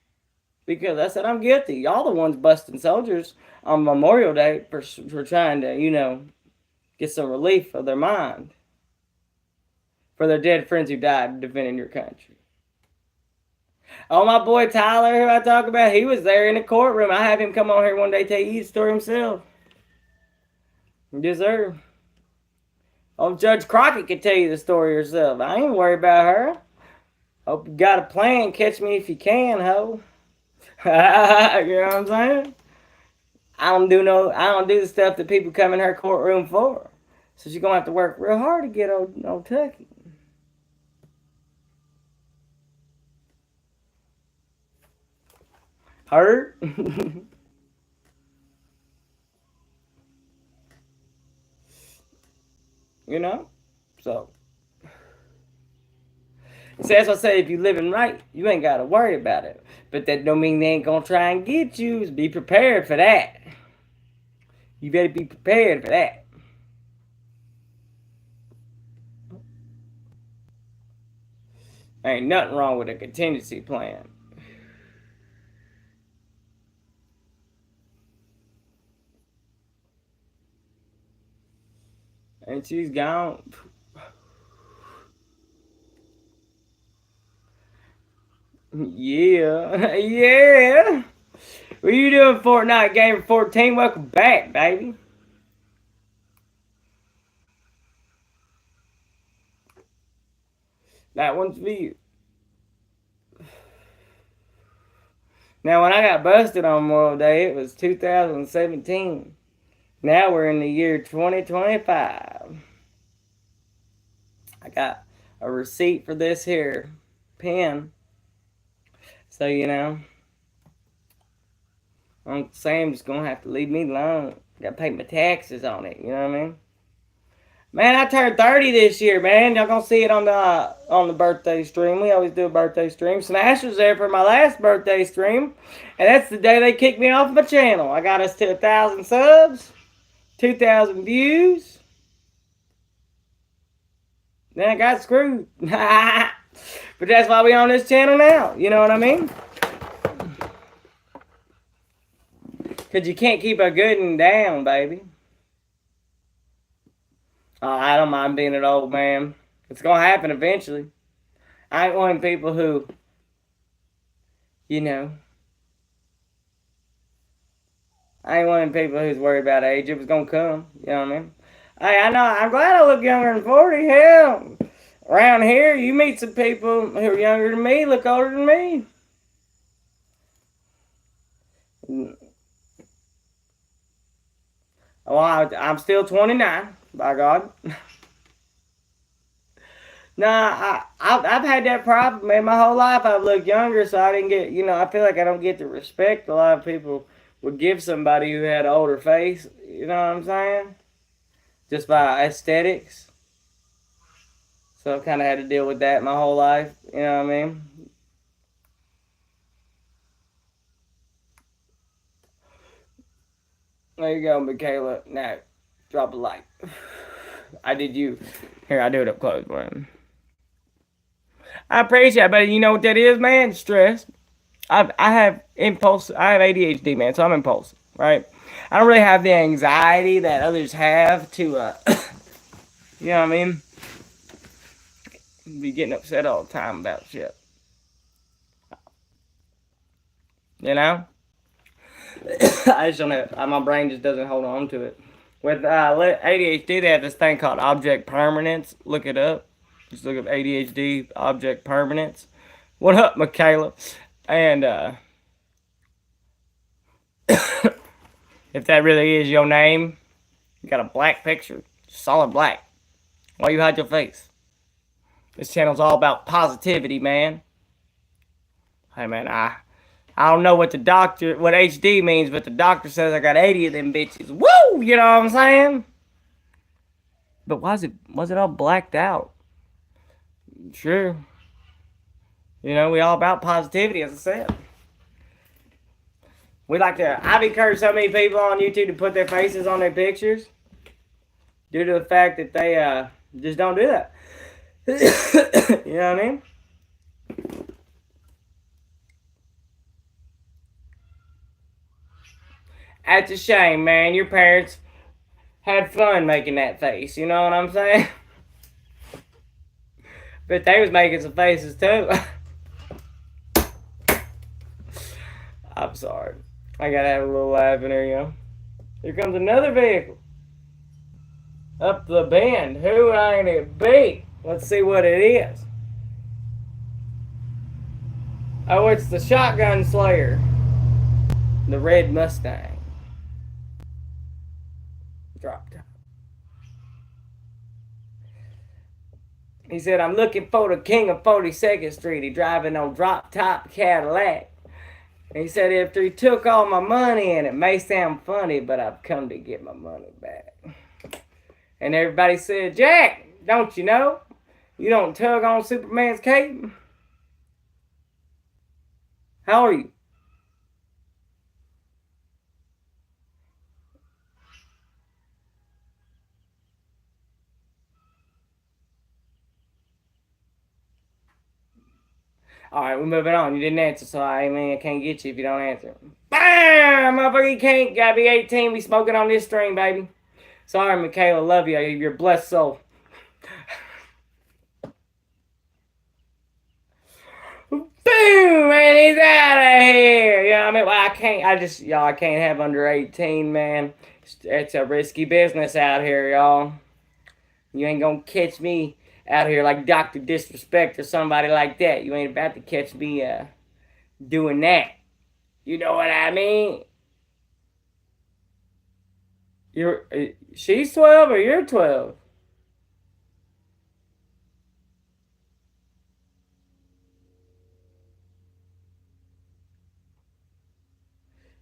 Because I said, I'm guilty. Y'all the ones busting soldiers on Memorial Day for trying to, get some relief of their mind for their dead friends who died defending your country. Oh, my boy Tyler, who I talk about, he was there in the courtroom. I have him come on here one day tell you the story himself. Yes, sir. Oh, Judge Crockett could tell you the story herself. I ain't worried about her. Hope you got a plan. Catch me if you can, ho. You know what I'm saying? I don't do the stuff that people come in her courtroom for. So she's gonna have to work real hard to get old Tucky. Hurt? You know? So that's what I say, if you living right, you ain't gotta worry about it. But that don't mean they ain't gonna try and get you. Be prepared for that. You better be prepared for that. Ain't nothing wrong with a contingency plan. And she's gone. Yeah. Yeah. What you doing Fortnite Game 14? Welcome back, baby. That one's for you. Now, when I got busted on Memorial Day, it was 2017. Now we're in the year 2025. I got a receipt for this here pen. So, Uncle Sam's gonna have to leave me alone. Gotta pay my taxes on it, you know what I mean? Man, I turned 30 this year, man. Y'all gonna see it on the birthday stream. We always do a birthday stream. Smash was there for my last birthday stream, and that's the day they kicked me off my channel. I got us to 1,000 subs, 2,000 views. Then I got screwed. But that's why we on this channel now. You know what I mean? Because you can't keep a good one down, baby. Oh, I don't mind being an old man. It's going to happen eventually. I ain't wanting people who, I ain't wanting people who's worried about age. It was going to come. You know what I mean? Hey, I know. I'm glad I look younger than 40. Hell, around here, you meet some people who are younger than me, look older than me. Oh, I'm still 29, by God. Nah, I've had that problem, man. My whole life I've looked younger, so I didn't get, I feel like I don't get the respect a lot of people would give somebody who had an older face. You know what I'm saying? Just by aesthetics. So I've kind of had to deal with that my whole life. You know what I mean? There you go, Michaela. Now, drop a like. I did you. Here, I do it up close, man. I appreciate it, but you know what that is, man? Stress. I have impulse. I have ADHD, man, so I'm impulsive, right? I don't really have the anxiety that others have to, you know what I mean? Be getting upset all the time about shit. You know? I just don't have, my brain just doesn't hold on to it. With ADHD, they have this thing called object permanence. Look it up. Just look up ADHD object permanence. What up, Michaela? And if that really is your name, you got a black picture, solid black. Why you hide your face? This channel's all about positivity, man. Hey, man, I don't know what HD means, but the doctor says I got 80 of them bitches. Woo! You know what I'm saying? But was it all blacked out? Sure. You know, we all about positivity, as I said. I've encouraged so many people on YouTube to put their faces on their pictures due to the fact that they just don't do that. You know what I mean? That's a shame, man. Your parents had fun making that face. You know what I'm saying? But they was making some faces too. I'm sorry. I gotta have a little laugh in here, you know. Here comes another vehicle. Up the bend. Who ain't it be? Let's see what it is. Oh, it's the Shotgun Slayer. The red Mustang. Drop top. He said, I'm looking for the king of 42nd Street. He driving on drop top Cadillac. He said, if he took all my money, and it may sound funny, but I've come to get my money back. And everybody said, Jack, don't you know? You don't tug on Superman's cape? How are you? Alright, we're moving on. You didn't answer, so I can't get you if you don't answer. Bam! Motherfucker, you can't. Gotta be 18. We smoking on this stream, baby. Sorry, Michaela. Love you. You're a blessed soul. Boom! Man, he's out of here. You know what I mean? Well, I can't have under 18, man. It's a risky business out here, y'all. You ain't gonna catch me out here like Dr. Disrespect or somebody like that. You ain't about to catch me doing that. You know what I mean? She's 12 or you're 12?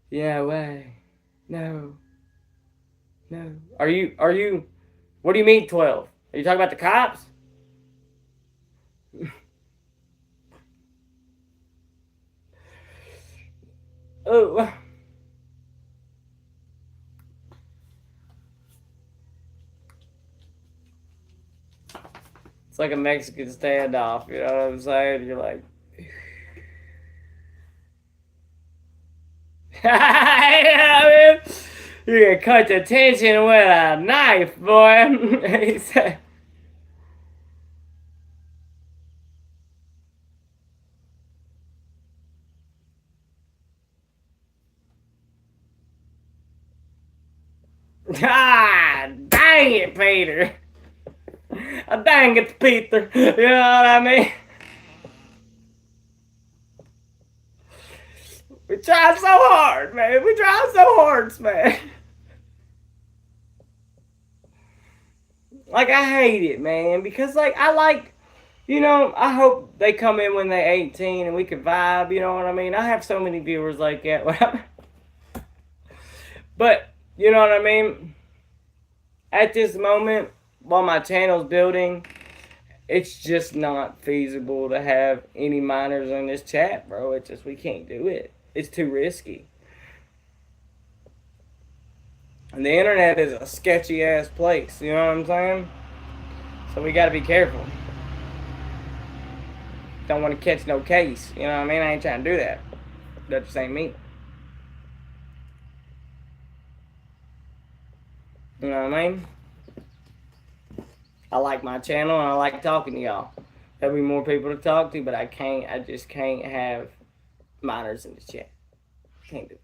Yeah, way. No. No. What do you mean 12? Are you talking about the cops? Oh. It's like a Mexican standoff, you know what I'm saying? You're like, you're gonna cut the tension with a knife, boy. He said. Ah, dang it, Peter. Dang it, Peter. You know what I mean? We tried so hard, man. We tried so hard, man. Like, I hate it, man. Because, like, I hope they come in when they're 18 and we can vibe, you know what I mean? I have so many viewers like that. But, you know what I mean? At this moment, while my channel's building, it's just not feasible to have any minors in this chat, bro. It's just, we can't do it. It's too risky. And the internet is a sketchy ass place, you know what I'm saying? So we gotta be careful. Don't want to catch no case, you know what I mean? I ain't trying to do that. That just ain't me. You know what I mean? I like my channel and I like talking to y'all. There'll be more people to talk to, but I just can't have minors in the chat. Can't do it.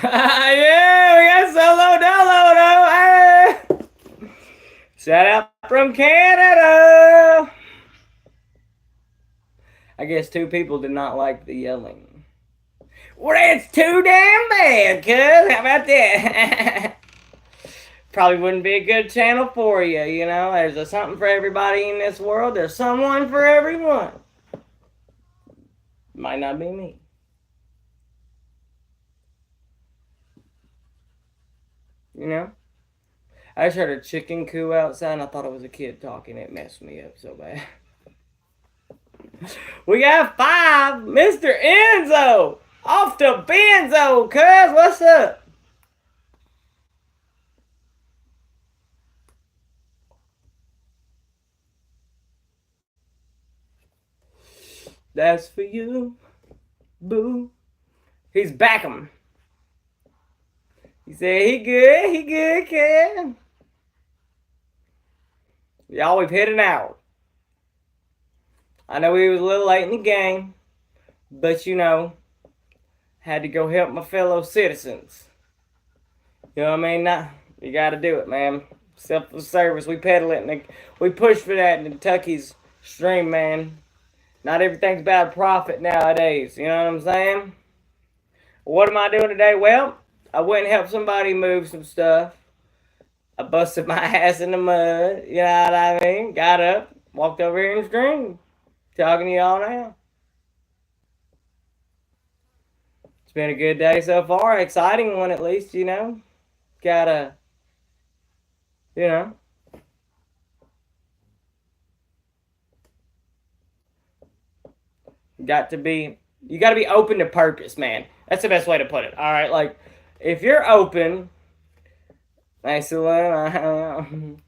Yeah, we got Solo Dolo, though. Shout out from Canada. I guess 2 people did not like the yelling. Well, that's too damn bad, cuz. How about that? Probably wouldn't be a good channel for you, you know? There's something for everybody in this world. There's someone for everyone. Might not be me. You know. I just heard a chicken coo outside, and I thought it was a kid talking. It messed me up so bad. We got 5, Mr. Enzo, off to Benzo, cuz, what's up? That's for you, boo. He's back him. He said he good, kid. Y'all, we've hit an hour. I know we was a little late in the game, but you know, had to go help my fellow citizens. You know what I mean? Nah, you got to do it, man. Selfless service. We pedal it, and we push for that in Tucky's stream, man. Not everything's about profit nowadays. You know what I'm saying? What am I doing today? Well, I went and helped somebody move some stuff. I busted my ass in the mud. You know what I mean? Got up, walked over here and streamed. Talking to y'all now. It's been a good day so far. Exciting one at least, you know. Gotta, you know. You got to be open to purpose, man. That's the best way to put it. All right, like if you're open, excellent.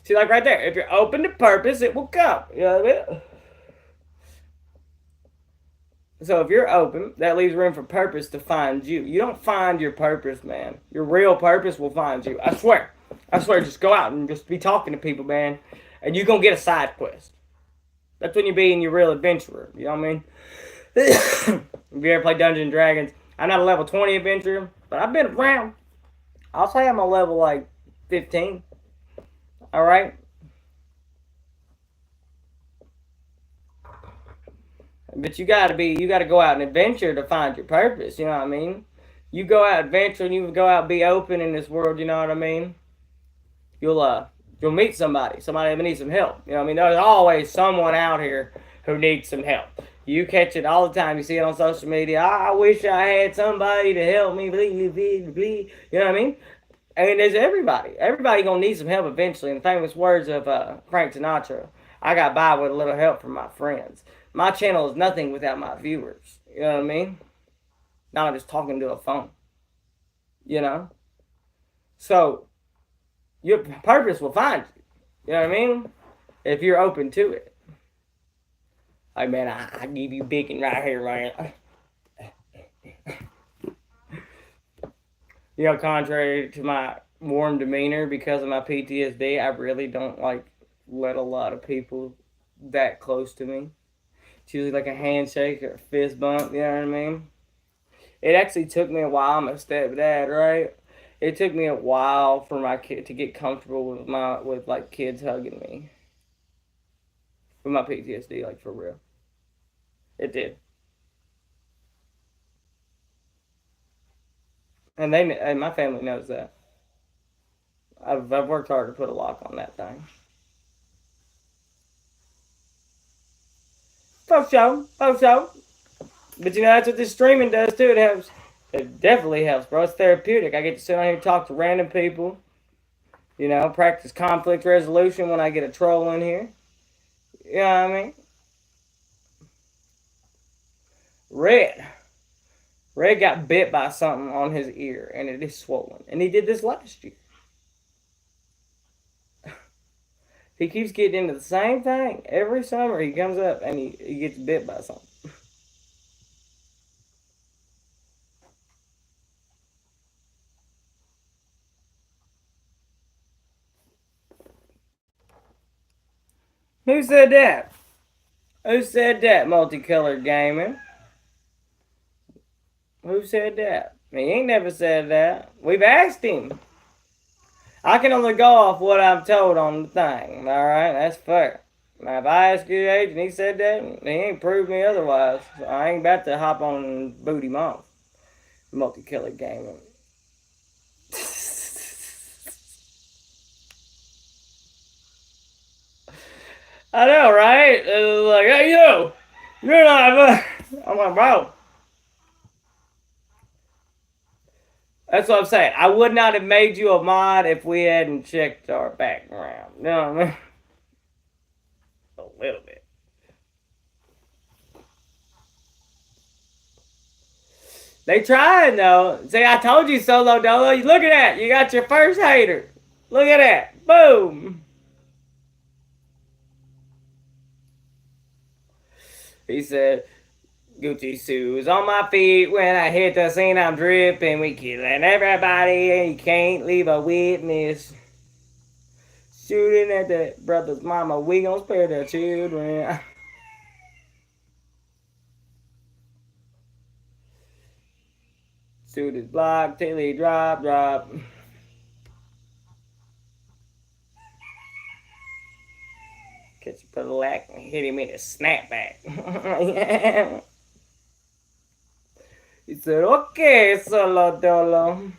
See, like right there, if you're open to purpose, it will come. You know what I mean? So if you're open, that leaves room for purpose to find you. You don't find your purpose, man. Your real purpose will find you. I swear. I swear, just go out and just be talking to people, man. And you're going to get a side quest. That's when you're being your real adventurer. You know what I mean? If you ever play Dungeons and Dragons, I'm not a level 20 adventurer, but I've been around. I'll say I'm a level like 15. All right? But you gotta go out and adventure to find your purpose, you know what I mean? You go out adventure and you go out be open in this world, you know what I mean? You'll meet somebody that needs some help. You know what I mean? There's always someone out here who needs some help. You catch it all the time. You see it on social media. I wish I had somebody to help me. Blee, blee, blee. You know what I mean? I mean, there's everybody. Everybody gonna need some help eventually. In the famous words of Frank Sinatra, I got by with a little help from my friends. My channel is nothing without my viewers. You know what I mean? Now I'm just talking to a phone. You know? So, your purpose will find you. You know what I mean? If you're open to it. Like, man, I give you bacon right here, man. You know, contrary to my warm demeanor because of my PTSD, I really don't, like, let a lot of people that close to me. It's usually like a handshake or a fist bump, you know what I mean? It actually took me a while. I'm a stepdad, right? It took me a while for my kid to get comfortable with like kids hugging me. With my PTSD, like for real. It did. And my family knows that. I've worked hard to put a lock on that thing. For sure, for sure. But you know that's what this streaming does too. It helps. It definitely helps, bro. It's therapeutic. I get to sit on here and talk to random people. You know, practice conflict resolution when I get a troll in here. You know what I mean? Red. Red got bit by something on his ear, and it is swollen. And he did this last year. He keeps getting into the same thing. Every summer he comes up and he gets bit by something. Who said that? Who said that, multicolored gaming? Who said that? He ain't never said that. We've asked him. I can only go off what I'm told on the thing. Alright, that's fair. Now, if I ask your age and he said that, he ain't proved me otherwise. So I ain't about to hop on and boot him off. Multicolored gaming. I know, right? Like, hey, you're not. I'm like, bro. That's what I'm saying. I would not have made you a mod if we hadn't checked our background. You know what I mean? A little bit. They tried though. See, I told you, Solo Dolo. Look at that. You got your first hater. Look at that. Boom. He said, Gucci shoes on my feet. When I hit the scene, I'm dripping. We killing everybody, and you can't leave a witness. Shooting at the brother's mama. We gon' spare their children. Shoot his block till he drop. Catch a lack and hit him in a snapback. Yeah. He said, okay, Solo Dolo.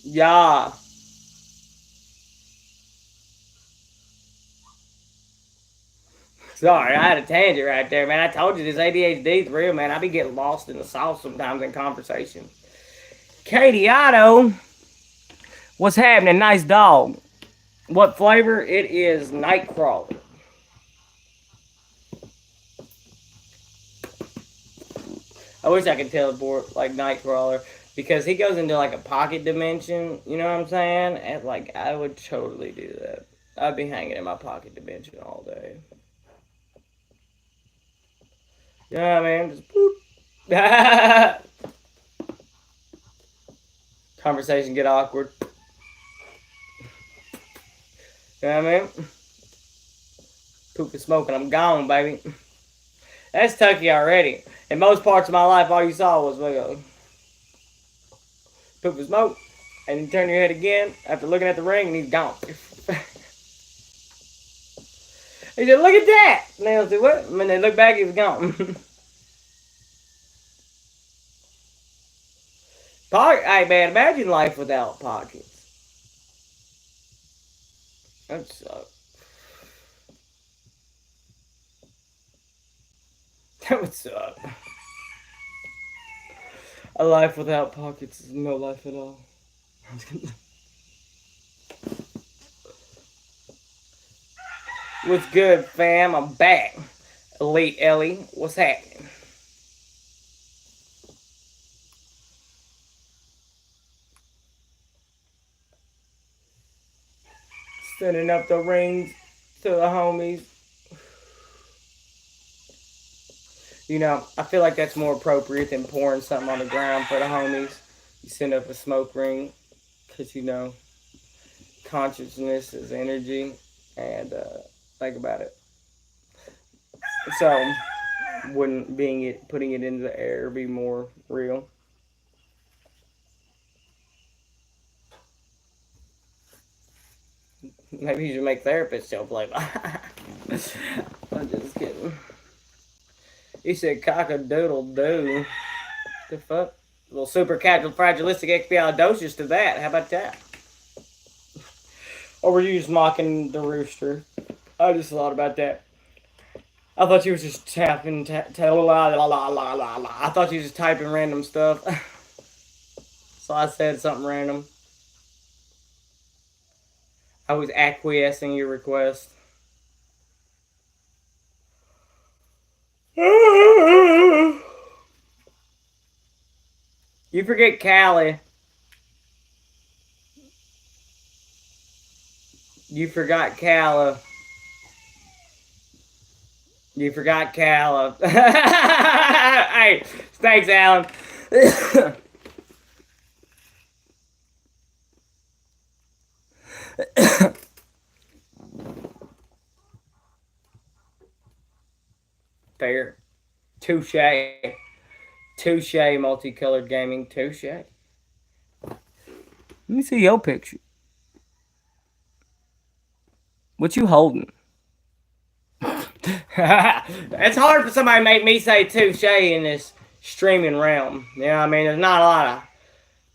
Yeah. Sorry, I had a tangent right there, man. I told you this ADHD is real, man. I be getting lost in the sauce sometimes in conversation. Katie Otto, what's happening? Nice dog. What flavor? It is Nightcrawler. I wish I could teleport like Nightcrawler because he goes into like a pocket dimension. You know what I'm saying? And like I would totally do that. I'd be hanging in my pocket dimension all day. You know what I mean? Just boop. Conversation get awkward. You know what I mean? Poop and smoke and I'm gone, baby. That's Tucky already. In most parts of my life, all you saw was poop and smoke, and you turn your head again after looking at the ring, and he's gone. He said, look at that! And they'll say, what? And when they look back, he was gone. Hey, man, imagine life without pockets. That sucks. That would suck. A life without pockets is no life at all. What's good, fam? I'm back. Elite Ellie, what's happening? Sending up the rings to the homies. You know, I feel like that's more appropriate than pouring something on the ground for the homies. You send up a smoke ring because, you know, consciousness is energy. And think about it. So, wouldn't putting it into the air be more real? Maybe you should make therapists still play by. I'm just kidding. He said cock-a-doodle-doo. The fuck? A little super casual fragilistic expialidocious to that. How about that? Or were you just mocking the rooster? I just thought about that. I thought you was just tapping, I thought you was just typing random stuff. So I said something random. I was acquiescing your request. You forget Callie. You forgot Calla. You forgot Calla. Hey, thanks, Alan. Fair. Touche. Touche, multicolored gaming. Touche. Let me see your picture. What you holding? It's hard for somebody to make me say touche in this streaming realm. You know what I mean? There's not a lot of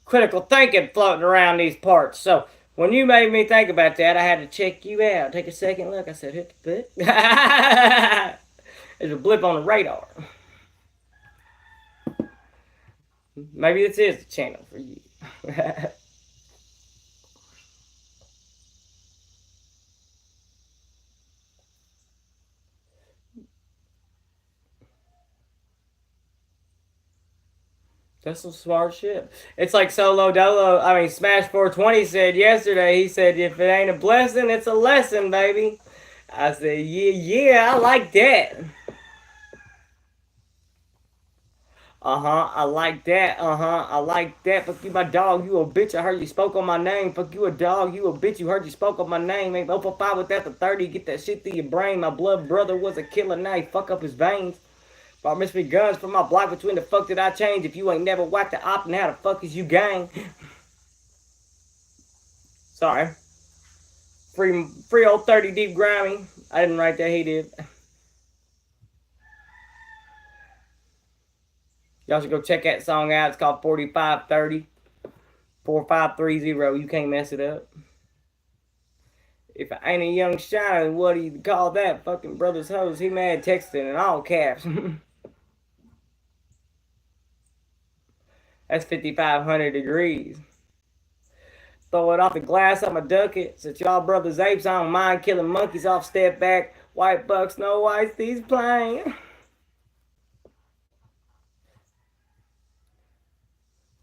critical thinking floating around these parts. So When you made me think about that, I had to check you out. Take a second look. I said, hit the foot. There's a blip on the radar. Maybe this is the channel for you. That's some smart shit. It's like Solo Dolo. I mean, Smash 420 said yesterday. He said, if it ain't a blessing, it's a lesson, baby. I said, yeah, I like that. I like that. I like that. Fuck you, my dog. You a bitch. I heard you spoke on my name. Fuck you, a dog. You a bitch. You heard you spoke on my name. Ain't 0 for 5 with that to 30. Get that shit through your brain. My blood brother was a killer. Now he fuck up his veins. Bought Miss Me guns from my block. Between the fuck did I change? If you ain't never whacked the op, and how the fuck is you gang? Sorry. Free old 30 deep grimy. I didn't write that. He did. Y'all should go check that song out. It's called 4530. 4530. You can't mess it up. If I ain't a young shiner, what do you call that? Fucking brother's hose. He mad texting in all caps. That's 5,500 degrees. Throw it off the glass, I'ma duck it. Since y'all brothers apes, I don't mind killing monkeys off step back. White bucks, no whites, these plain.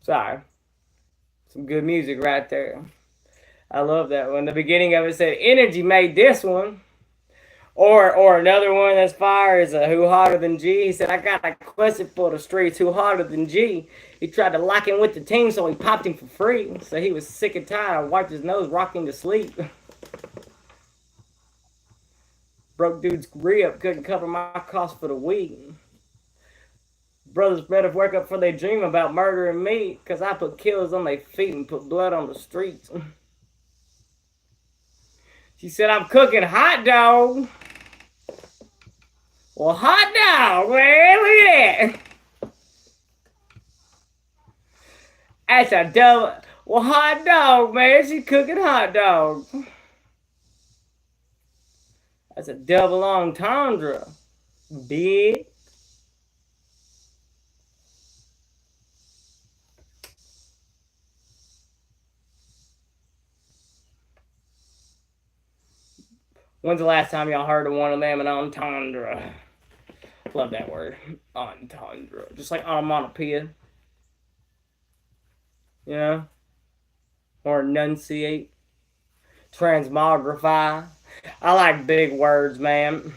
Sorry. Some good music right there. I love that one. The beginning of it said, Energy made this one. Or another one that's fire is Who Hotter Than G. He said, I got a question for the streets. Who hotter than G? He tried to lock in with the team, so he popped him for free. So he was sick and tired. I wiped his nose, rocked him to sleep. Broke dude's rib, couldn't cover my cost for the week. Brothers better work up for their dream about murdering me, because I put killers on their feet and put blood on the streets. She said, I'm cooking hot dog. Well, hot dog, man, look at that. That's a double. Well, hot dog, man, she cooking hot dog. That's a double entendre, big. When's the last time y'all heard of one of them, an entendre? Love that word, entendre. Just like onomatopoeia, you know? Or enunciate, transmogrify. I like big words, man.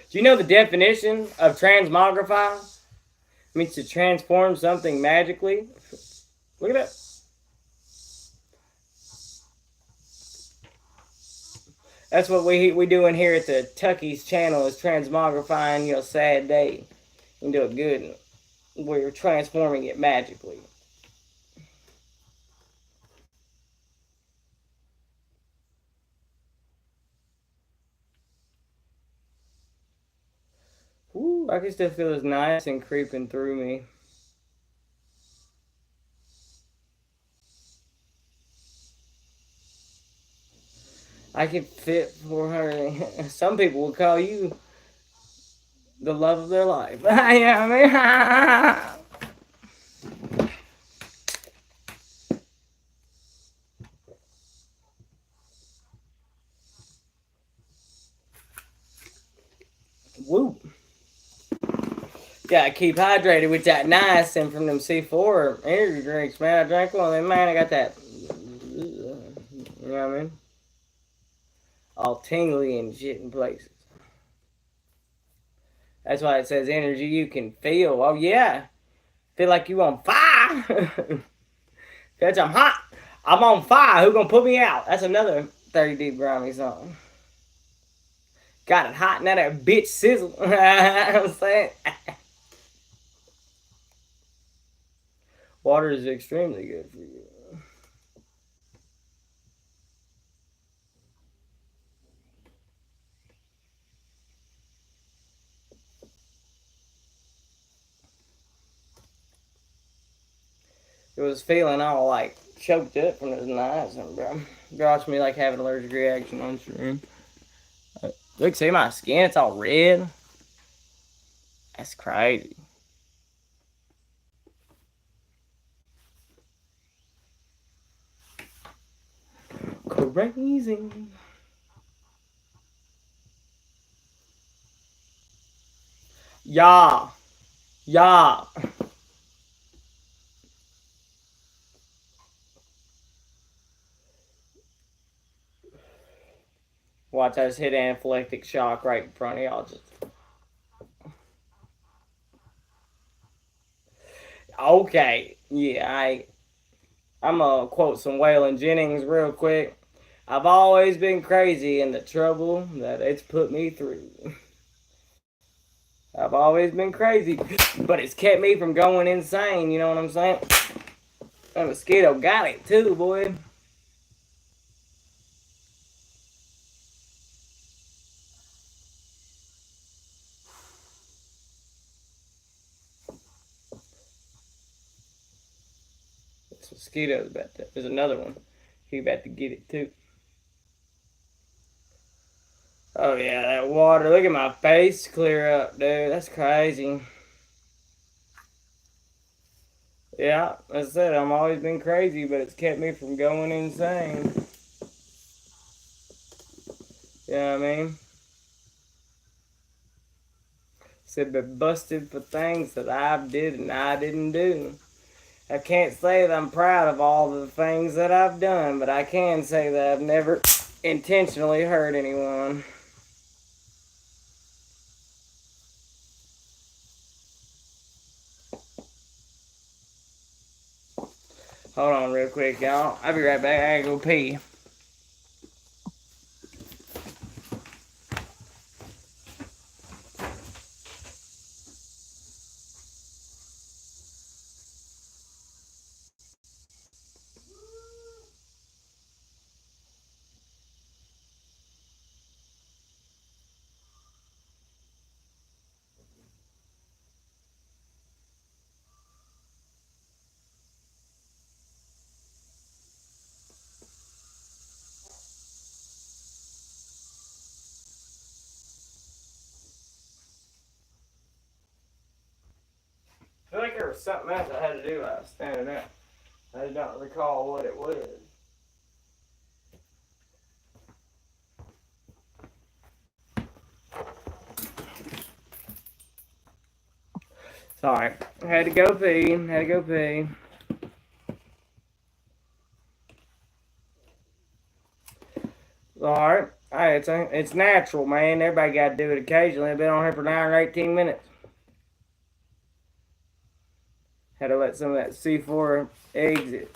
Do you know the definition of transmogrify? It means to transform something magically. Look at that. That's what we doing here at the Tucky's channel, is transmogrifying your sad day into a good one. We're transforming it magically. Ooh, I can still feel this niacin creeping through me. I can fit 400. Some people will call you the love of their life. Yeah, Woo. Gotta keep hydrated with that niacin from them C4 energy drinks, man. I drank one of them, man. I got that. You know what I mean? All tingly and shit in places. That's why it says energy you can feel. Oh, yeah. Feel like you on fire. Bitch, I'm hot. I'm on fire. Who gonna put me out? That's another 30 Deep Grimy song. Got it hot, now that bitch sizzle. You know what I'm saying? Water is extremely good for you. It was feeling all like choked up from those knives, bro. Watch me like have an allergic reaction on stream. Look, see my skin? It's all red. That's crazy. Crazy. Yeah. Yeah. Watch, I just hit anaphylactic shock right in front of y'all. Just okay. Yeah, I'm gonna quote some Waylon Jennings real quick. I've always been crazy in the trouble that it's put me through. I've always been crazy, but it's kept me from going insane. You know what I'm saying? That mosquito got it too, boy. This mosquito's about to. There's another one. He about to get it too. Oh yeah, that water. Look at my face clear up, dude. That's crazy. Yeah, I said I've always been crazy, but it's kept me from going insane. You know what I mean? Said been busted for things that I did and I didn't do. I can't say that I'm proud of all the things that I've done, but I can say that I've never intentionally hurt anyone. Hold on real quick, y'all. I'll be right back. I gotta go pee. I feel like there was something else I had to do while I was standing up. I did not recall what it was. Sorry. I had to go pee. Had to go pee. Alright. Hey, it's natural, man. Everybody got to do it occasionally. I've been on here for 9 or 18 minutes. Had to let some of that C4 exit.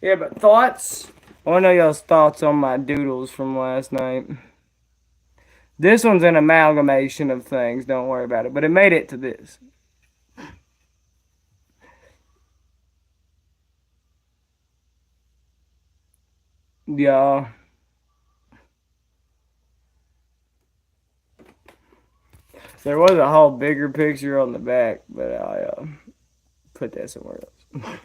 Yeah, but thoughts? I want to know y'all's thoughts on my doodles from last night. This one's an amalgamation of things. Don't worry about it. But it made it to this. Yeah. There was a whole bigger picture on the back, but I put that somewhere else.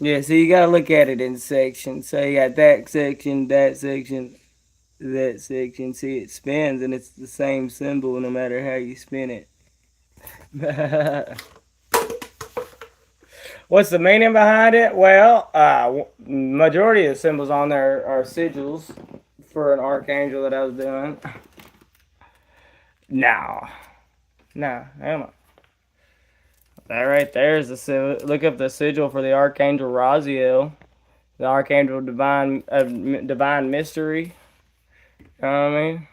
Yeah, so you gotta look at it in sections. So you got that section, that section, that section. See, it spins and it's the same symbol no matter how you spin it. What's the meaning behind it? Well, majority of the symbols on there are sigils for an archangel that I was doing. No, hang on. That right there is the look up the sigil for the archangel Raziel, the archangel divine mystery. You know what I mean?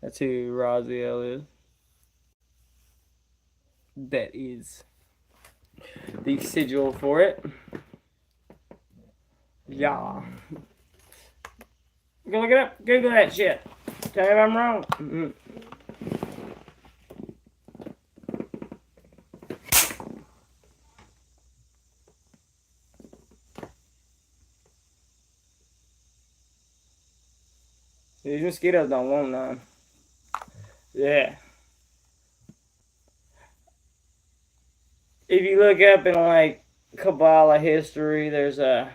That's who Raziel is. That is the sigil for it. Yeah. Go look it up. Google that shit. Tell me if I'm wrong. These mosquitoes don't want none. Yeah. If you look up in like Kabbalah history, there's a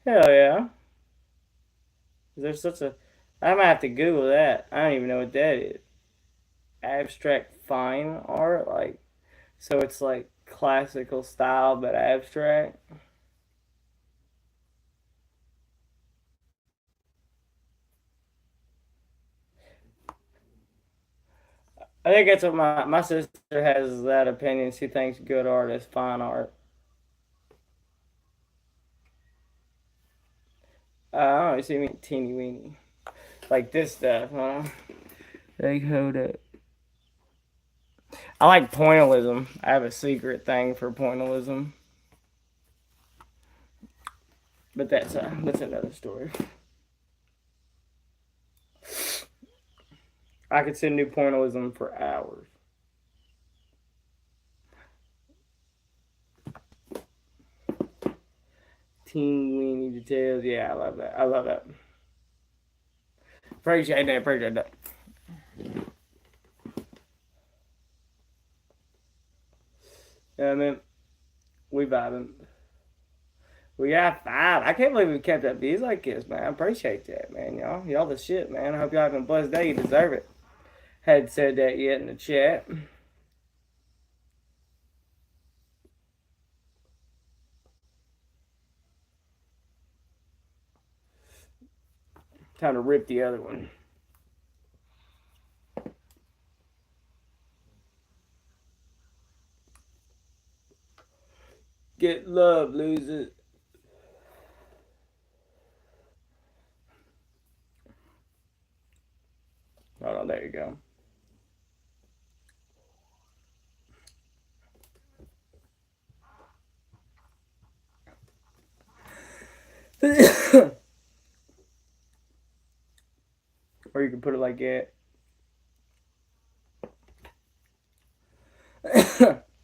hell yeah. There's such a. I might have to Google that. I don't even know what that is. Abstract fine art, like so it's like classical style but abstract. I think that's what my sister has that opinion. She thinks good art is fine art. I don't know. You see me teeny weeny like this stuff, huh? Like hold up. I like pointillism. I have a secret thing for pointillism, but that's another story. I could sit and do pointillism for hours. Teeny weeny details. Yeah, I love that. I love that. Appreciate that. Appreciate that. Yeah, man, we vibing. We got five. I can't believe we kept up views like this, man. I appreciate that, man. Y'all the shit, man. I hope y'all having a blessed day. You deserve it. Hadn't said that yet in the chat. Time to rip the other one. Get love, lose it. Hold on, there you go. Or you can put it like that.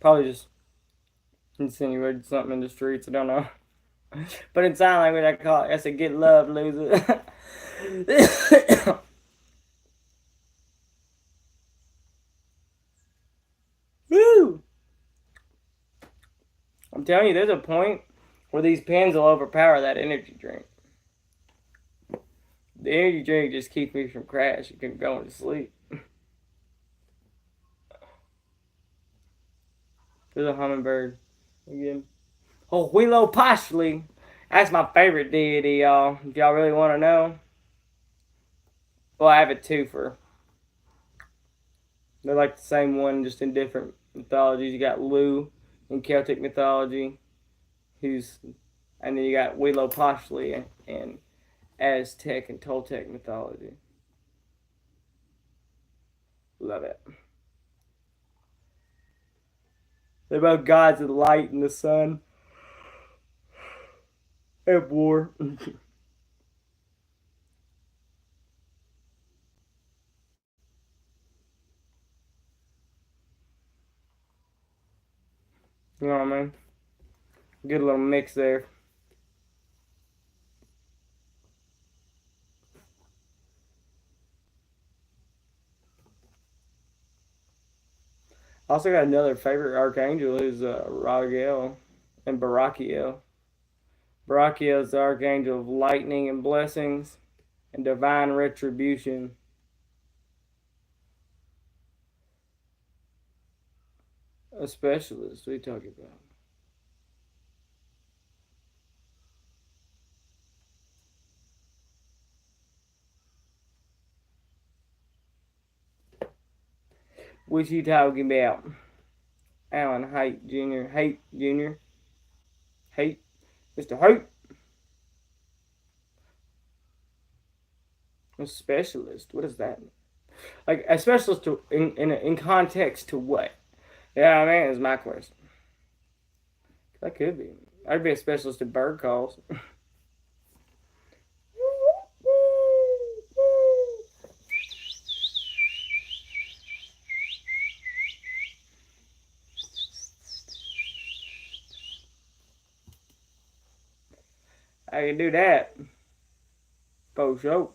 Probably just insinuated something in the streets. I don't know. But in sign language, I call it. I said, "Get love, loser." Woo! I'm telling you, there's a point where these pens will overpower that energy drink. The energy drink just keeps me from crashing and going to sleep. There's a hummingbird again. Oh, Huitzilopochtli. That's my favorite deity, y'all. If y'all really want to know, well, I have a twofer. They're like the same one, just in different mythologies. You got Lu in Celtic mythology, who's, and then you got Huitzilopochtli in Aztec and Toltec mythology. Love it. They're both gods of the light and the sun and war. You know what I mean? Good little mix there. Also got another favorite archangel who's Raguel and Barachiel. Barachiel is the archangel of lightning and blessings and divine retribution. A specialist. What are you talking about? What you talking about? Alan Haight Jr. Haight Jr. Haight. Mr. Haight. A specialist. What does that mean? Like a specialist to, in context to what? Yeah, I mean, is my question. That could be. I'd be a specialist in bird calls. I can do that. For sure.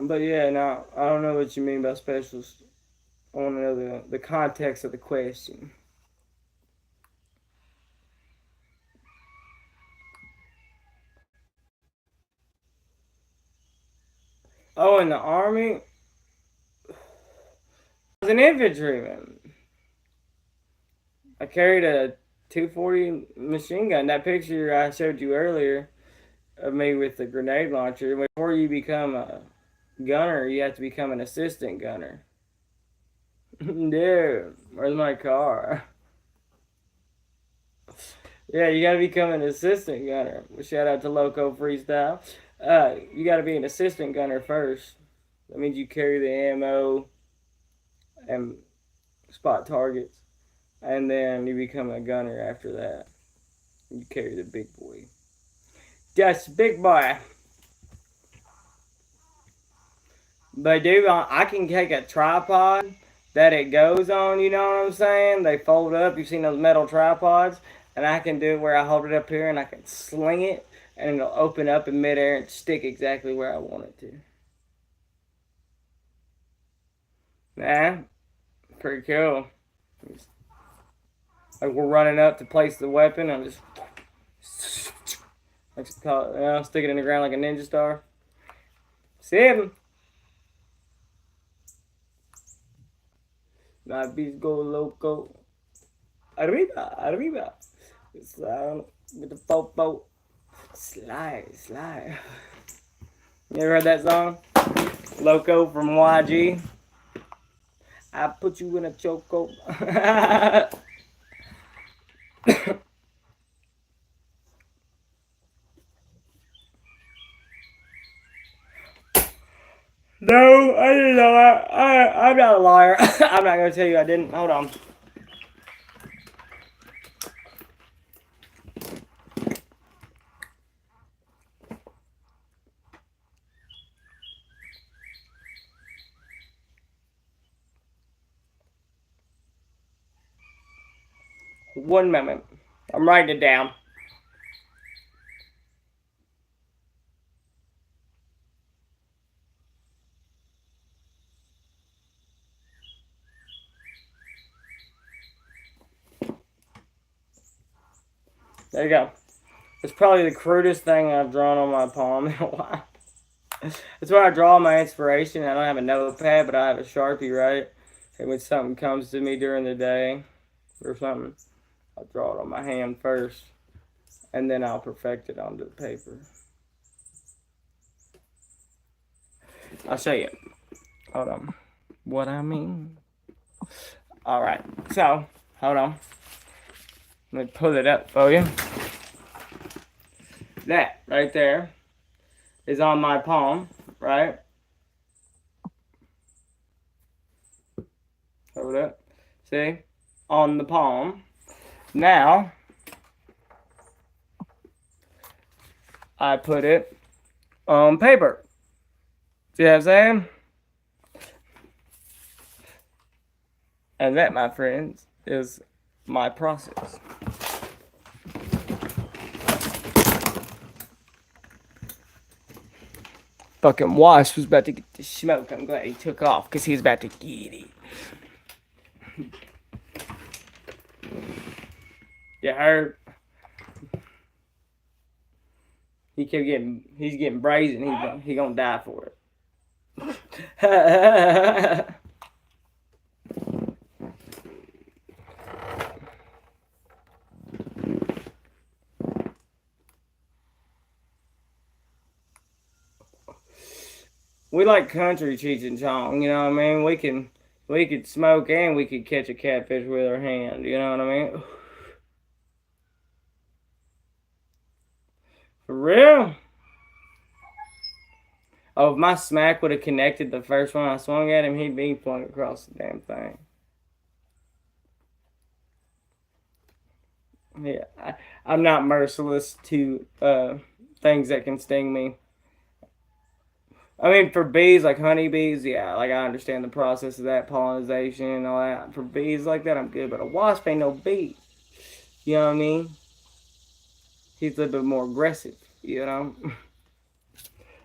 But yeah, now I don't know what you mean by specialist. I want to know the context of the question. Oh, in the army, I was an infantryman. I carried a 240 machine gun. That picture I showed you earlier of me with the grenade launcher. Before you become a gunner, you have to become an assistant gunner. Dude, where's my car? Yeah, you gotta become an assistant gunner. Shout out to Loco Freestyle. You gotta be an assistant gunner first. That means you carry the ammo and spot targets, and then you become a gunner after that. You carry the big boy. That's big boy. But dude, I can take a tripod that it goes on, you know what I'm saying? They fold up. You've seen those metal tripods? And I can do it where I hold it up here and I can sling it and it'll open up in midair and stick exactly where I want it to. Nah, pretty cool. Like we're running up to place the weapon, I'm just stick it in the ground like a ninja star. 7. My beats go loco. Arriba, arriba. Slide with the popo. Slide, slide. You ever heard that song? Loco from YG. I put you in a choco. No, I didn't know that. I'm not a liar. I'm not going to tell you I didn't. Hold on. One moment. I'm writing it down. There you go. It's probably the crudest thing I've drawn on my palm in a while. That's where I draw my inspiration. I don't have a notepad, but I have a Sharpie, right? And when something comes to me during the day or something, I'll draw it on my hand first, and then I'll perfect it onto the paper. I'll show you. Hold on. What I mean? All right. So, hold on. Let me pull it up for you. That right there is on my palm, right? Hold up. See? On the palm. Now, I put it on paper. See what I'm saying? And that, my friends, is my process. Fucking Wash was about to get the smoke. I'm glad he took off because he was about to get it. You heard? He's getting brazen. He gonna die for it. We like country Cheech and Chong, you know what I mean? We could smoke and we could catch a catfish with our hand, you know what I mean? For real? Oh, if my smack would have connected the first one I swung at him, he'd be flung across the damn thing. Yeah, I'm not merciless to things that can sting me. I mean, for bees, like honeybees, yeah, like I understand the process of that, pollination and all that. For bees like that, I'm good. But a wasp ain't no bee. You know what I mean? He's a little bit more aggressive, you know?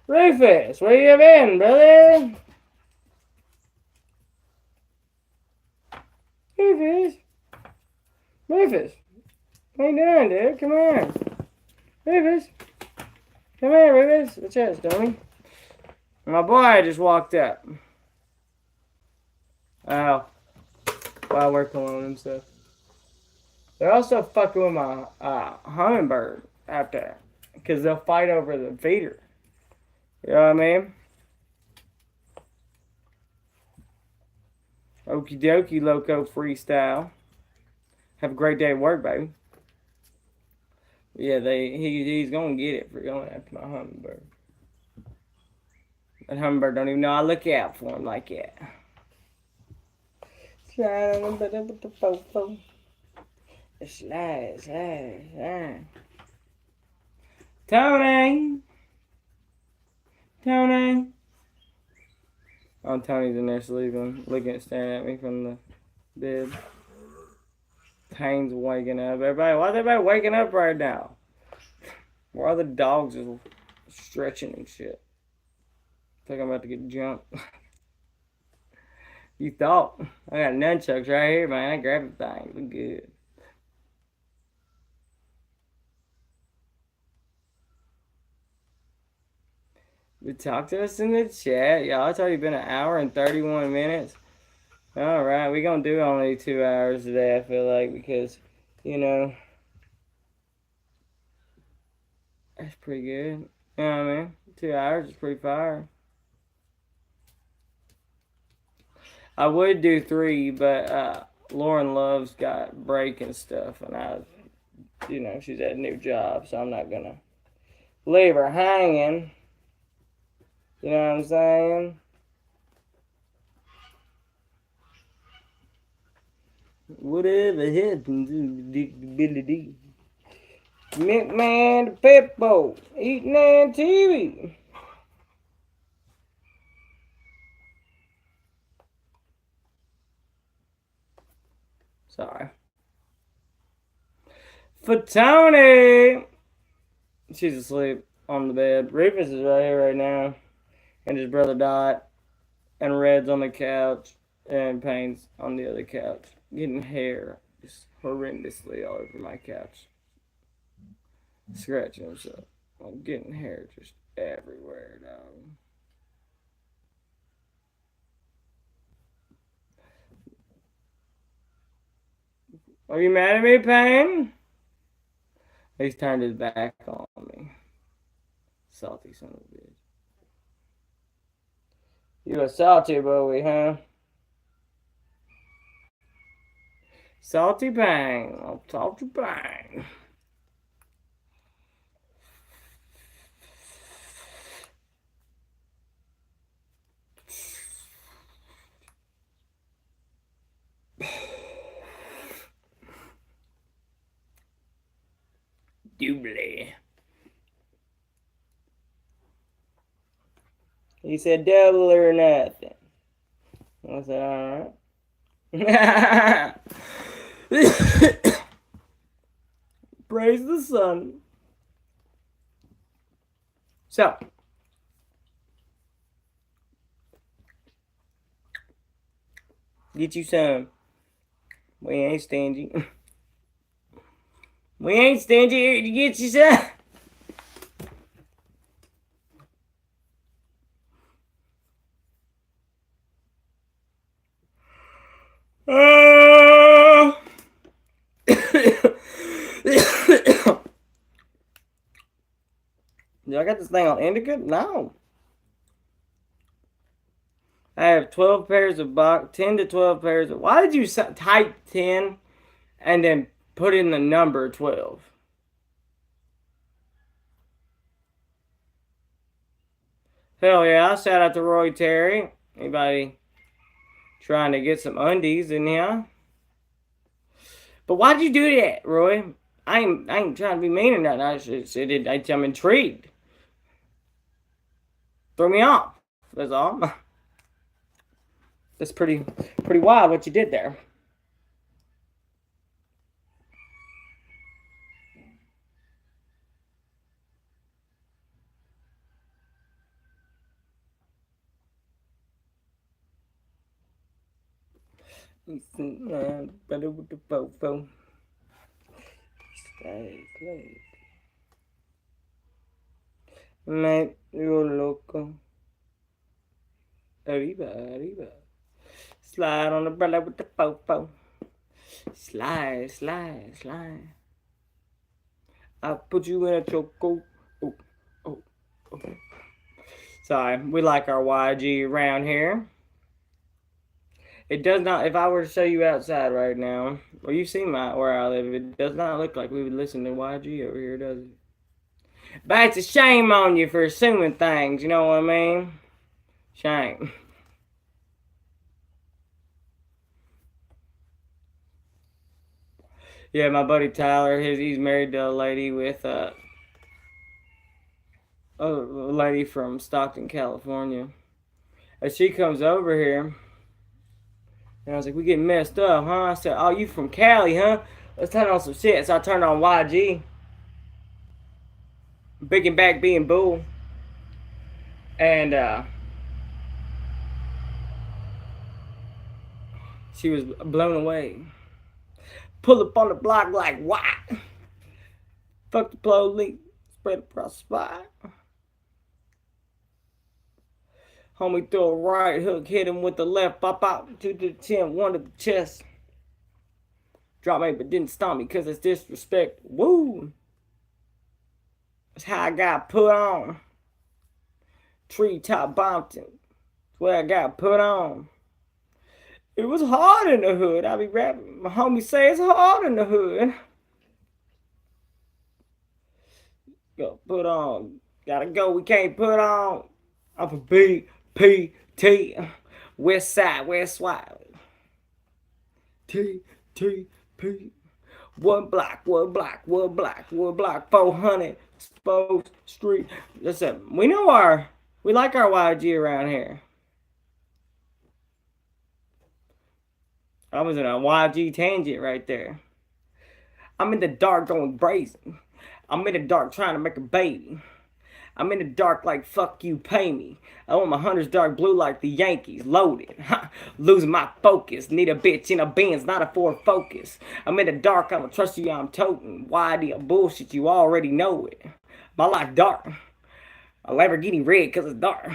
Rufus, where you been, brother? Rufus. Rufus. What you doing, dude? Come here. Rufus. Come here, Rufus. What's that, Stoney? My boy just walked up. Oh. While we're cologne and stuff. They're also fucking with my hummingbird out there. Because they'll fight over the feeder. You know what I mean? Okie dokie, loco freestyle. Have a great day at work, baby. Yeah, he's gonna get it for going after my hummingbird. That hummingbird don't even know I look out for him like that. Slide on the with the fofo. Slide. Tony! Oh, Tony's in there sleeping, staring at me from the bed. Payne's waking up. Why's everybody waking up right now? Why are the dogs just stretching and shit? I think I'm about to get jumped. You thought? I got nunchucks right here, man. I grabbed the thing. Look good. But talk to us in the chat. Y'all, it's already been an hour and 31 minutes. Alright, we're going to do only 2 hours today, I feel like, because, you know, that's pretty good. You know what I mean? 2 hours is pretty fire. I would do 3, but Lauren Love's got break and stuff, and she's at a new job, so I'm not going to leave her hanging. You know what I'm saying? Whatever happened to the ability. McMahon the Peppo eating on TV. Sorry. For Tony! She's asleep on the bed. Rufus is right here right now. And his brother Dot. And Red's on the couch. And Payne's on the other couch. Getting hair just horrendously all over my couch. Scratching himself. I'm getting hair just everywhere, dog. Are you mad at me, Payne? He's turned his back on me. Salty son of a bitch. You a salty boy, huh? Salty Payne. I'll salty Payne. Doobly. He said double or nothing. I said, alright. Praise the sun. So, get you some. We ain't stingy. We ain't stingy to get you some. Do I got this thing on indica? No. I have 12 pairs of 10 to 12 pairs of. Why did you type 10 and then put in the number 12? Hell yeah! Shout out to Roy Terry. Anybody trying to get some undies in here? But why'd you do that, Roy? I ain't trying to be mean or nothing. I'm intrigued. Throw me off. That's all. That's pretty wild what you did there. Better with the fofo. Slide. Mate, you're loco. Arriba. Slide on the brother with the fofo. Slide. I put you in a choco. Oh, oh, oh. Sorry, we like our YG around here. It does not, if I were to show you outside right now, well, you see where I live, it does not look like we would listen to YG over here, does it? But it's a shame on you for assuming things, you know what I mean? Shame. Yeah, my buddy Tyler, he's married to a lady with a lady from Stockton, California. And she comes over here, and I was like, we getting messed up, huh? I said, oh, you from Cali, huh? Let's turn on some shit. So I turned on YG. Big and Back Being Bull. And she was blown away. Pull up on the block like what? Fuck the police. Spread across the spot. Homie throw a right hook, hit him with the left, pop out to the chin, one to the chest. Drop me, but didn't stomp me because it's disrespect. Woo! That's how I got put on. Treetop Bompton. That's where I got put on. It was hard in the hood. I be rapping. My homie say it's hard in the hood. Go put on. Gotta go. We can't put on. I'm from BPT. West Side, West Wild. TTP. One block, 400 Spokes Street. Listen, we like our YG around here. I was in a YG tangent right there. I'm in the dark going brazen. I'm in the dark trying to make a baby. I'm in the dark like fuck you, pay me. I want my hunters dark blue like the Yankees, loaded. Losing my focus. Need a bitch in a Benz, not a Ford Focus. I'm in the dark, I don't trust you, I'm toting. Why the bullshit, you already know it. My life dark. A Lamborghini red cause it's dark.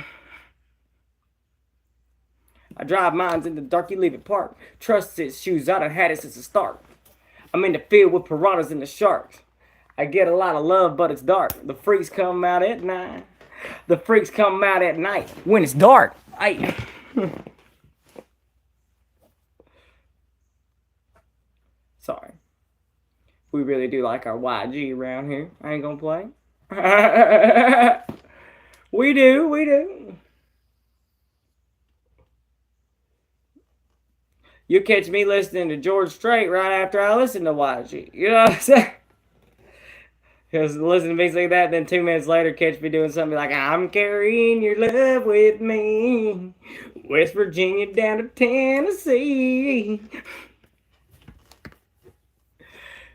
I drive mines in the dark, you leave it parked. Trust its shoes, I done had it since the start. I'm in the field with piranhas and the sharks. I get a lot of love, but it's dark. The freaks come out at night. The freaks come out at night when it's dark. Sorry. We really do like our YG around here. I ain't gonna play. We do. You catch me listening to George Strait right after I listen to YG. You know what I'm saying? Because listen to me say that, then 2 minutes later, catch me doing something like, I'm carrying your love with me. West Virginia down to Tennessee.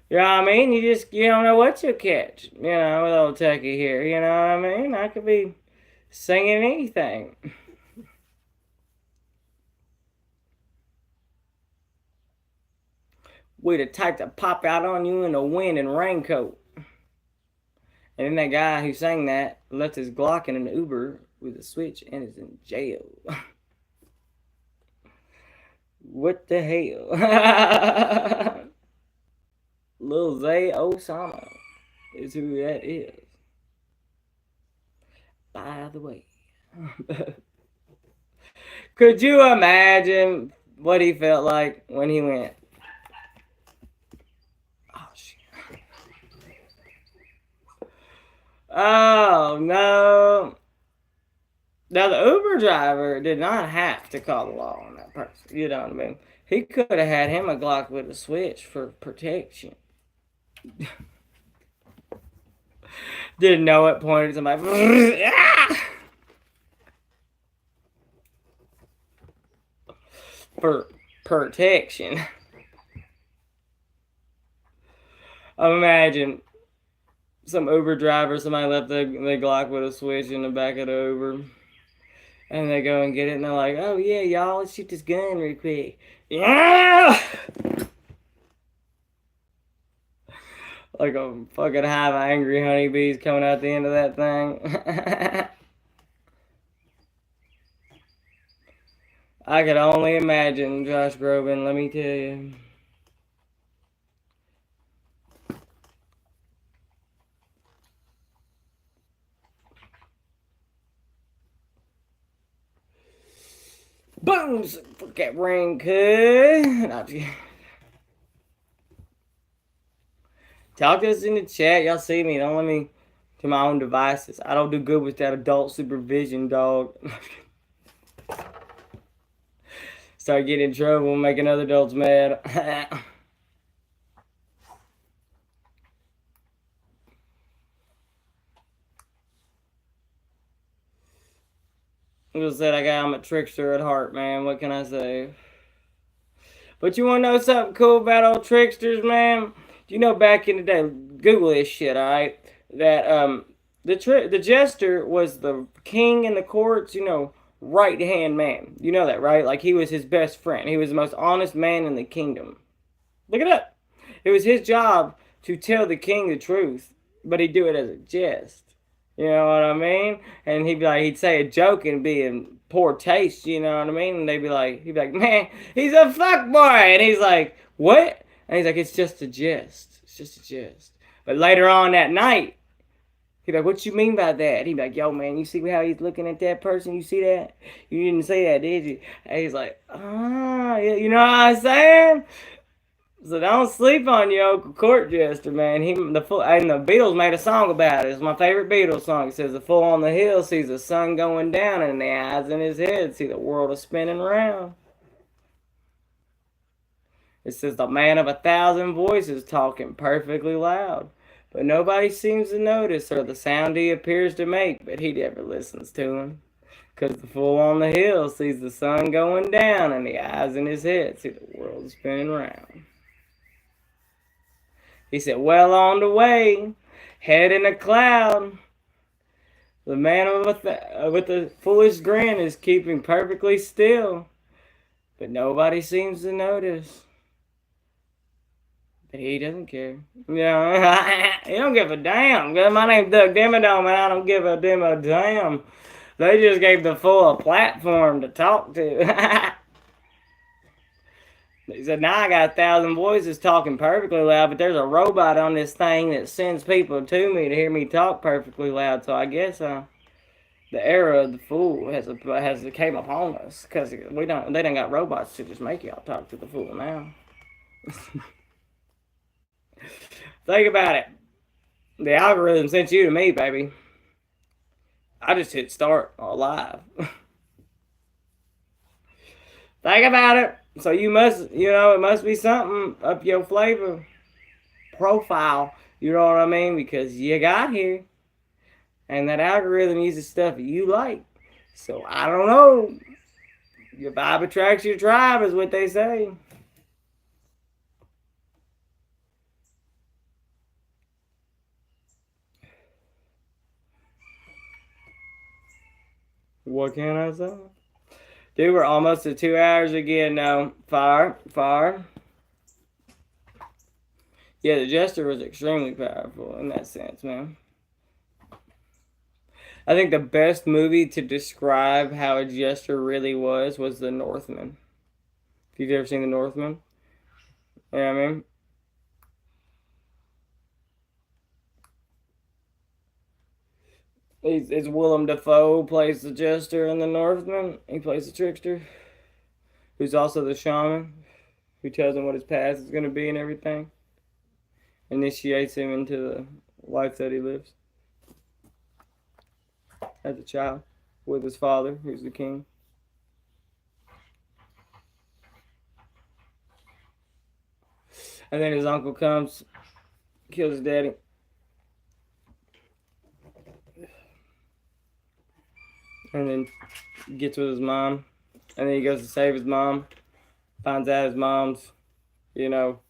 You know what I mean? You don't know what you'll catch. You know, with old Tucky here. You know what I mean? I could be singing anything. We the type to pop out on you in a wind and raincoat. And then that guy who sang that left his Glock in an Uber with a switch and is in jail. What the hell? Lil Zay Osama is who that is. By the way. Could you imagine what he felt like when he went, oh shit. Oh no. Now the Uber driver did not have to call the law on that person. You know what I mean? He could have had him a Glock with a switch for protection. Didn't know it, pointed at somebody. For protection. Imagine some Uber driver, somebody left the Glock with a switch in the back of the Uber. And they go and get it, and they're like, "Oh yeah, y'all, let's shoot this gun real quick." Yeah, like a fucking hive of angry honeybees coming out the end of that thing. I could only imagine, Josh Groban. Let me tell you. Boom! Fuck that ring, cuz. Talk to us in the chat. Y'all see me. Don't let me to my own devices. I don't do good with that adult supervision, dog. Start getting in trouble, making other adults mad. I just said I'm a trickster at heart, man. What can I say? But you wanna know something cool about old tricksters, man? Do you know back in the day? Google this shit, alright? That the jester was the king in the courts. Right hand man. You know that, right? Like he was his best friend. He was the most honest man in the kingdom. Look it up. It was his job to tell the king the truth, but he'd do it as a jest. You know what I mean? And he'd say a joke and be in poor taste. You know what I mean? And he'd be like, man, he's a fuck boy, and he's like, what? And he's like, it's just a jest. It's just a jest. But later on that night, he'd be like, what you mean by that? He'd be like, yo, man, you see how he's looking at that person? You see that? You didn't say that, did you? And he's like, you know what I'm saying? So don't sleep on your Uncle Court Jester, man. And the Beatles made a song about it. It's my favorite Beatles song. It says, the fool on the hill sees the sun going down, and the eyes in his head see the world is spinning round. It says, the man of 1,000 voices talking perfectly loud, but nobody seems to notice or the sound he appears to make, but he never listens to him. Because the fool on the hill sees the sun going down, and the eyes in his head see the world spinning round. He said, well on the way, head in a cloud. The man with the foolish grin is keeping perfectly still, but nobody seems to notice. But he doesn't care. He don't give a damn. My name's Doug Dimmadome, and I don't give a damn. They just gave the fool a platform to talk to. He said, now I got 1,000 voices talking perfectly loud, but there's a robot on this thing that sends people to me to hear me talk perfectly loud. So I guess the era of the fool has came upon us, because they done got robots to just make y'all talk to the fool now. Think about it. The algorithm sent you to me, baby. I just hit start live. Think about it. So it must be something up your flavor profile. You know what I mean? Because you got here. And that algorithm uses stuff you like. So I don't know. Your vibe attracts your tribe is what they say. What can I say? Dude, we're almost at 2 hours again now. Fire. Yeah, the Jester was extremely powerful in that sense, man. I think the best movie to describe how a Jester really was The Northman. If you've ever seen The Northman. You know what I mean? It's Willem Dafoe plays the Jester in The Northman. He plays the trickster, who's also the shaman, who tells him what his past is going to be and everything. Initiates him into the life that he lives as a child with his father, who's the king. And then his uncle comes, kills his daddy. And then gets with his mom. And then he goes to save his mom. Finds out his mom's, not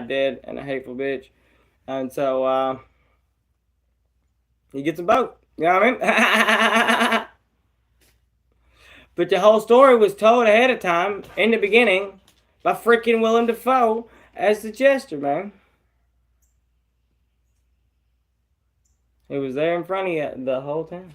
dead and a hateful bitch. And so he gets a boat. You know what I mean? But the whole story was told ahead of time in the beginning by freaking Willem Dafoe as the jester, man. It was there in front of you the whole time.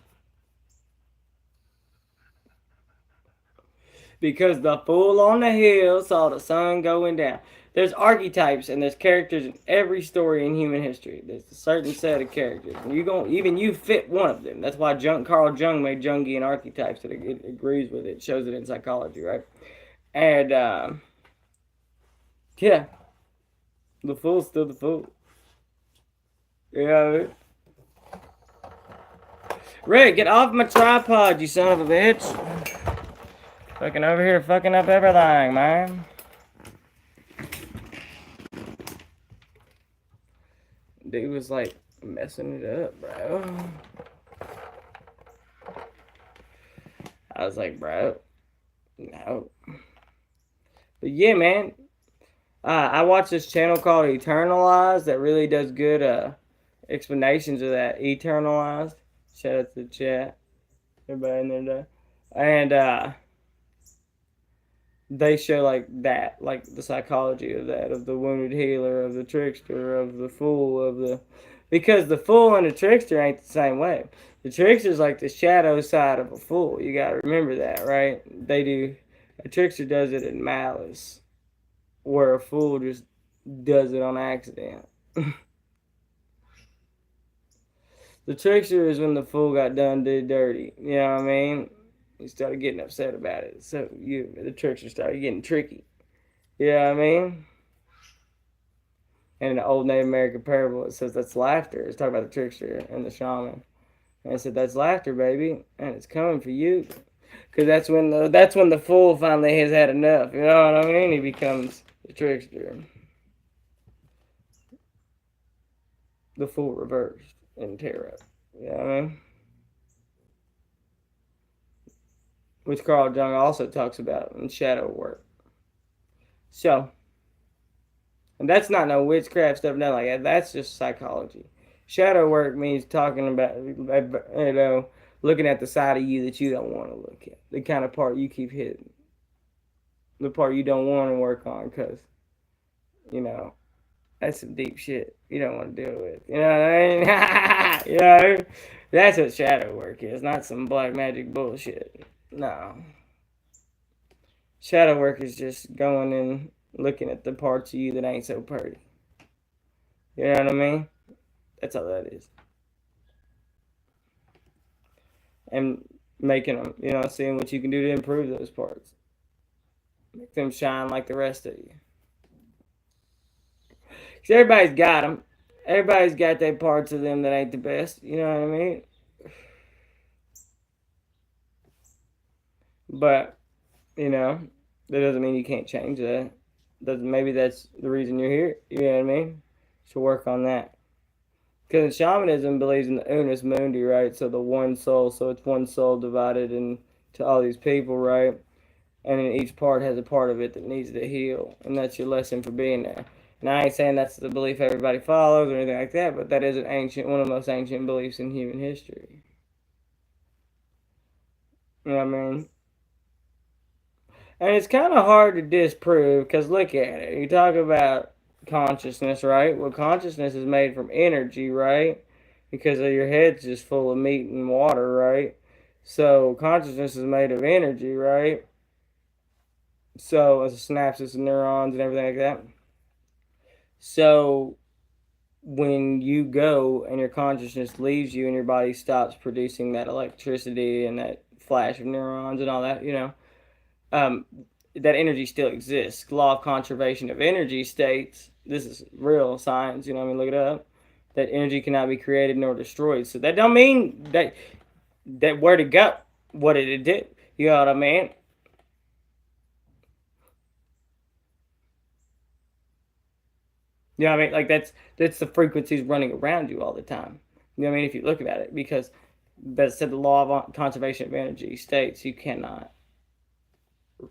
Because the fool on the hill saw the sun going down. There's archetypes and there's characters in every story in human history. There's a certain set of characters. And even you fit one of them. That's why Carl Jung made Jungian archetypes. It agrees with it. It shows it in psychology, right? And yeah, the fool's still the fool. You know what I mean? Rick, get off my tripod, you son of a bitch. Fucking over here fucking up everything, man. Dude was like messing it up, bro. I was like, bro, no. But yeah, man. I watch this channel called Eternalized that really does good explanations of that. Eternalized. Shout out to the chat. Everybody in there today. And they show like that, like the psychology of that, of the wounded healer, of the trickster, of the fool, of the... Because the fool and the trickster ain't the same way. The trickster's like the shadow side of a fool. You gotta remember that, right? A trickster does it in malice, where a fool just does it on accident. The trickster is when the fool got done did dirty. You know what I mean? He started getting upset about it. So the trickster started getting tricky. You know what I mean? And in the old Native American parable, it says that's laughter. It's talking about the trickster and the shaman. And it said, that's laughter, baby. And it's coming for you. Because that's when the fool finally has had enough. You know what I mean? He becomes the trickster. The fool reversed in tarot. You know what I mean? Which Carl Jung also talks about in shadow work. So, and that's not no witchcraft stuff, nothing like that. That's just psychology. Shadow work means talking about, looking at the side of you that you don't want to look at. The kind of part you keep hidden. The part you don't want to work on because, that's some deep shit you don't want to deal with. You know what I mean? That's what shadow work is, not some black magic bullshit. No. Shadow work is just going and looking at the parts of you that ain't so pretty. You know what I mean? That's all that is. And making them, seeing what you can do to improve those parts. Make them shine like the rest of you. Because everybody's got them. Everybody's got their parts of them that ain't the best. You know what I mean? But, that doesn't mean you can't change that. Maybe that's the reason you're here. You know what I mean? To work on that. Because shamanism believes in the unus mundi, right? So the one soul. So it's one soul divided into all these people, right? And then each part has a part of it that needs to heal. And that's your lesson for being there. And I ain't saying that's the belief everybody follows or anything like that, but that is one of the most ancient beliefs in human history. You know what I mean? And it's kind of hard to disprove because look at it. You talk about consciousness, right? Well, consciousness is made from energy, right? Because your head's just full of meat and water, right? So consciousness is made of energy, right? So it's a synapses of neurons and everything like that. So when you go and your consciousness leaves you and your body stops producing that electricity and that flash of neurons and all that, that energy still exists. Law of conservation of energy states, this is real science, look it up, that energy cannot be created nor destroyed. So that don't mean that where to go, what did it do? You know what I mean? You know what I mean? Like that's the frequencies running around you all the time. You know what I mean? If you look at it, because that said the law of conservation of energy states you cannot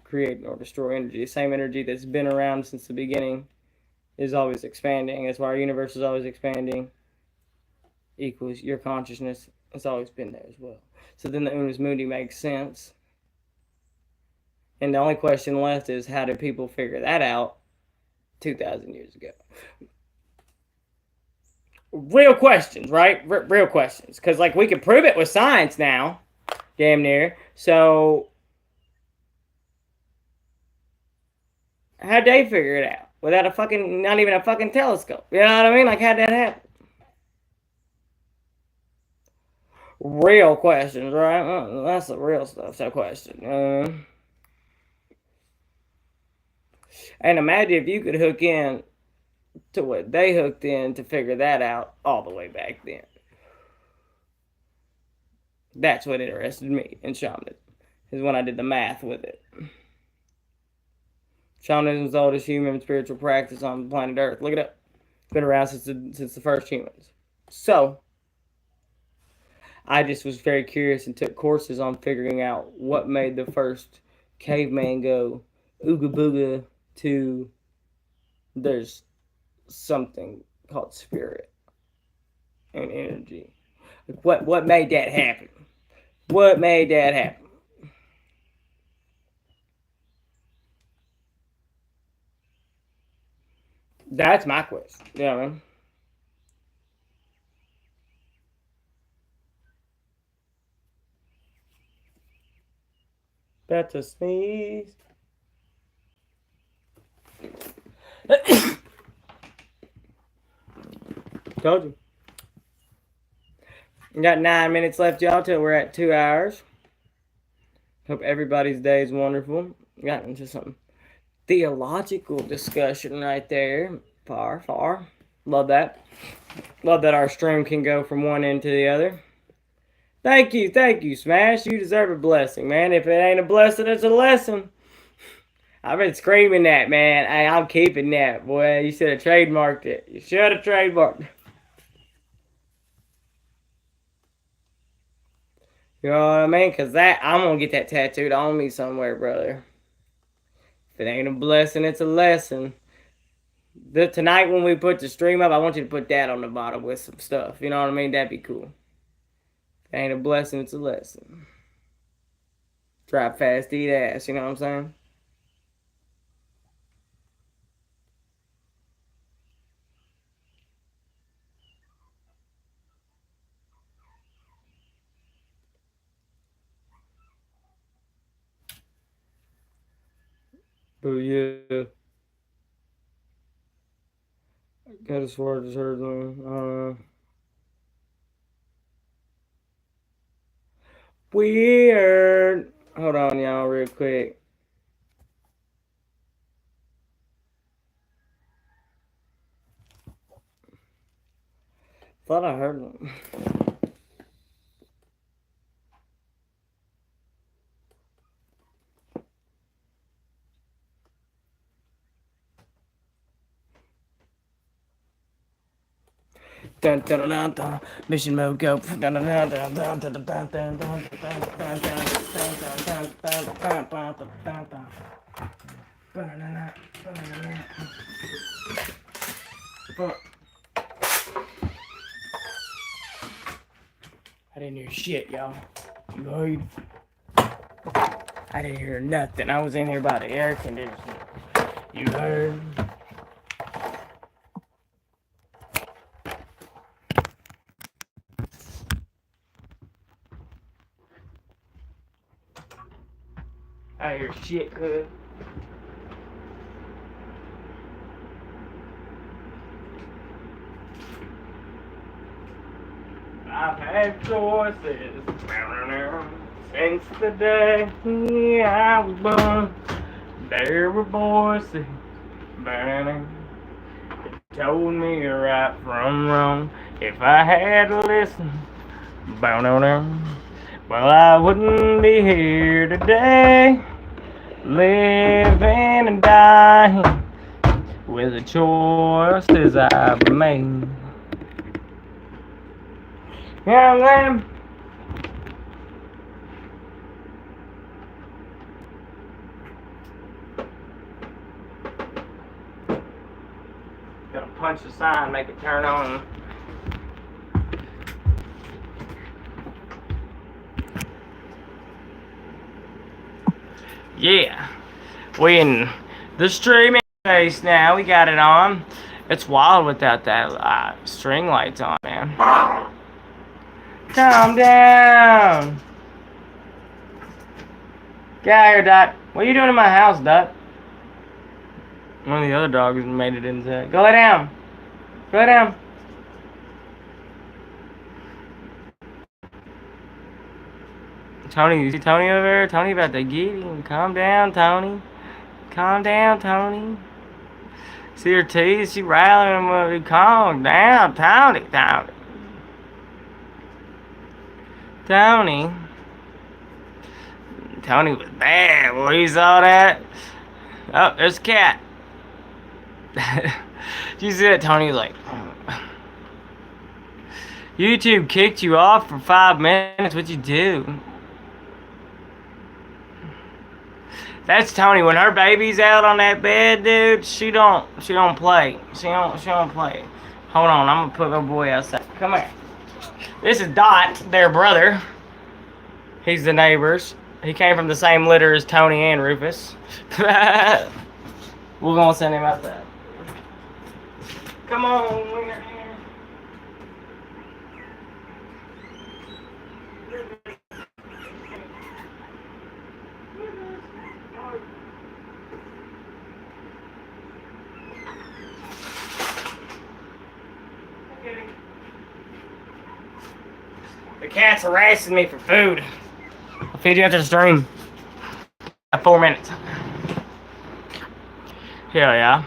create or destroy energy. The same energy that's been around since the beginning is always expanding. That's why our universe is always expanding. Equals your consciousness has always been there as well. So then the unus mundi makes sense. And the only question left is how did people figure that out 2,000 years ago? Real questions, right? Real questions. Because, like, we can prove it with science now, damn near. So, how'd they figure it out? Without a fucking, not even a fucking telescope. You know what I mean? Like, how'd that happen? Real questions, right? Well, that's the real stuff. So, question. And imagine if you could hook in to what they hooked in to figure that out all the way back then. That's what interested me in shamanism, is when I did the math with it. Shamanism is the oldest human spiritual practice on planet Earth. Look it up. It's been around since the first humans. So, I just was very curious and took courses on figuring out what made the first caveman go ooga booga to there's something called spirit and energy. What made that happen? What made that happen? That's my question. You know what I mean? About to sneeze. Told you. We got 9 minutes left, y'all, till we're at 2 hours. Hope everybody's day is wonderful. Got into some theological discussion right there. Far. Love that. Love that our stream can go from one end to the other. Thank you, Smash. You deserve a blessing, man. If it ain't a blessing, it's a lesson. I've been screaming that, man. Hey, I'm keeping that, boy. You should have trademarked it. You should have trademarked it. You know what I mean? Because I'm going to get that tattooed on me somewhere, brother. If it ain't a blessing, it's a lesson. Tonight when we put the stream up, I want you to put that on the bottom with some stuff. You know what I mean? That'd be cool. If it ain't a blessing, it's a lesson. Drive fast, eat ass. You know what I'm saying? But yeah. Got as far as heard. Weird. Hold on, y'all, real quick. Thought I heard them. Dun, dun, dun, dun, mission mode go. Dun, dun, dun, dun, dun, dun, dun, dun, dun, dun, Fuck. I didn't hear shit, y'all. You heard? I didn't hear nothing. I was in here by the air conditioner. You heard? I hear shit good. I've had choices since the day I was born. There were voices burning that told me right from wrong. If I had listened, well, I wouldn't be here today, living and dying with the choices I've made. You know what I'm saying? Gotta punch the sign, make it turn on. Yeah. We in the streaming space now. We got it on. It's wild without that string lights on, man. Calm down. Get out here, Dot. What are you doing in my house, Dot? One of the other dogs made it inside. Go lay down. Go lay down. Tony, you see Tony over there? Tony about to get him. Calm down, Tony. Calm down, Tony. See her teeth? She rattling him. Calm down, Tony. Tony. Tony. Tony was bad. Well, you saw that? Oh, there's a cat. You see that? Tony was like, YouTube kicked you off for 5 minutes. What'd you do? That's Tony. When her baby's out on that bed, dude, she don't play. She don't play. Hold on, I'm gonna put my boy outside. Come here. This is Dot, their brother. He's the neighbors. He came from the same litter as Tony and Rufus. We're gonna send him outside. Come on, we're here. The cat's harassing me for food. I'll feed you after the stream. 4 minutes. Hell yeah.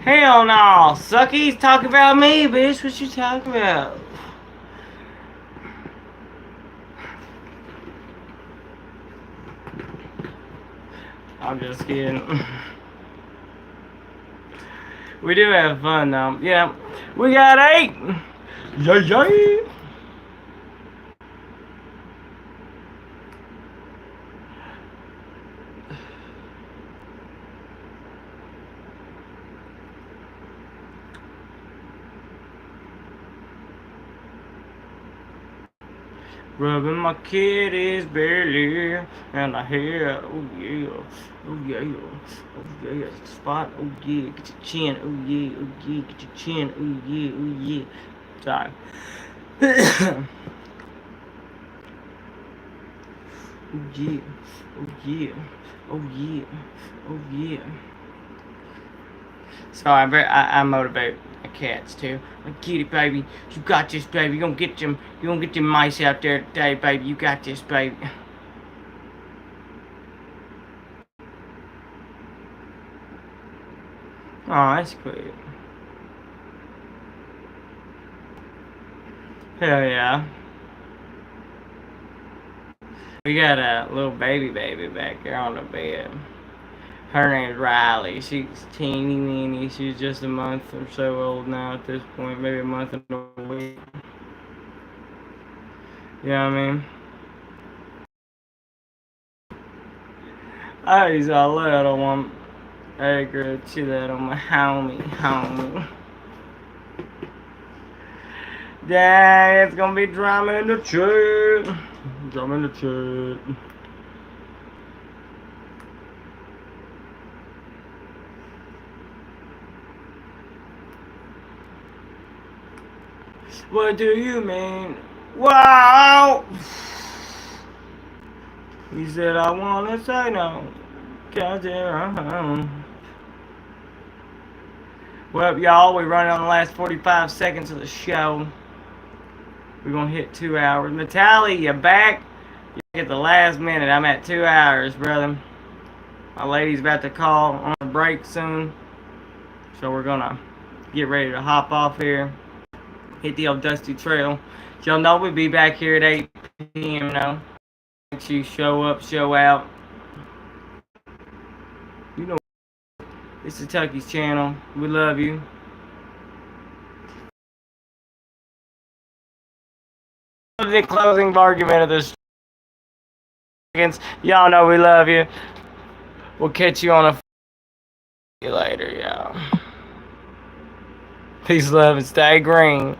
Hell no. Sucky's talking about me, bitch. What you talking about? I'm just kidding. We do have fun though. Yeah. We got 8. Yay. Rubbing my kitty's belly and I hear, oh yeah, oh yeah, oh yeah, spot, oh yeah, get your chin, oh yeah, get your chin, oh yeah. Sorry. Oh yeah, oh yeah. So I motivate my cats too. Like, get it, baby. You got this, baby. You gonna get them mice out there today, baby. You got this, baby. Oh, that's cute. Hell yeah. We got a little baby back there on the bed. Her name's Riley. She's teeny weeny. She's just a month or so old now at this point. Maybe a month and a week. You know what I mean? Oh, he's all little one. Hey girl, chill out on my homie. Dang, it's gonna be drama in the chat. Drama in the chat. What do you mean? Wow! He said I wanna say no. Cause well, y'all, we running on the last 45 seconds of the show. We're gonna hit 2 hours. Natalie, you back? You at the last minute. I'm at 2 hours, brother. My lady's about to call on a break soon. So we're gonna get ready to hop off here. Hit the old dusty trail. Y'all know we'll be back here at 8 p.m. now. Make sure you show up, show out. You know, this is Tucky's channel. We love you. The closing argument of this. Y'all know we love you. We'll catch you on a. See you later, y'all. Peace, love, and stay green.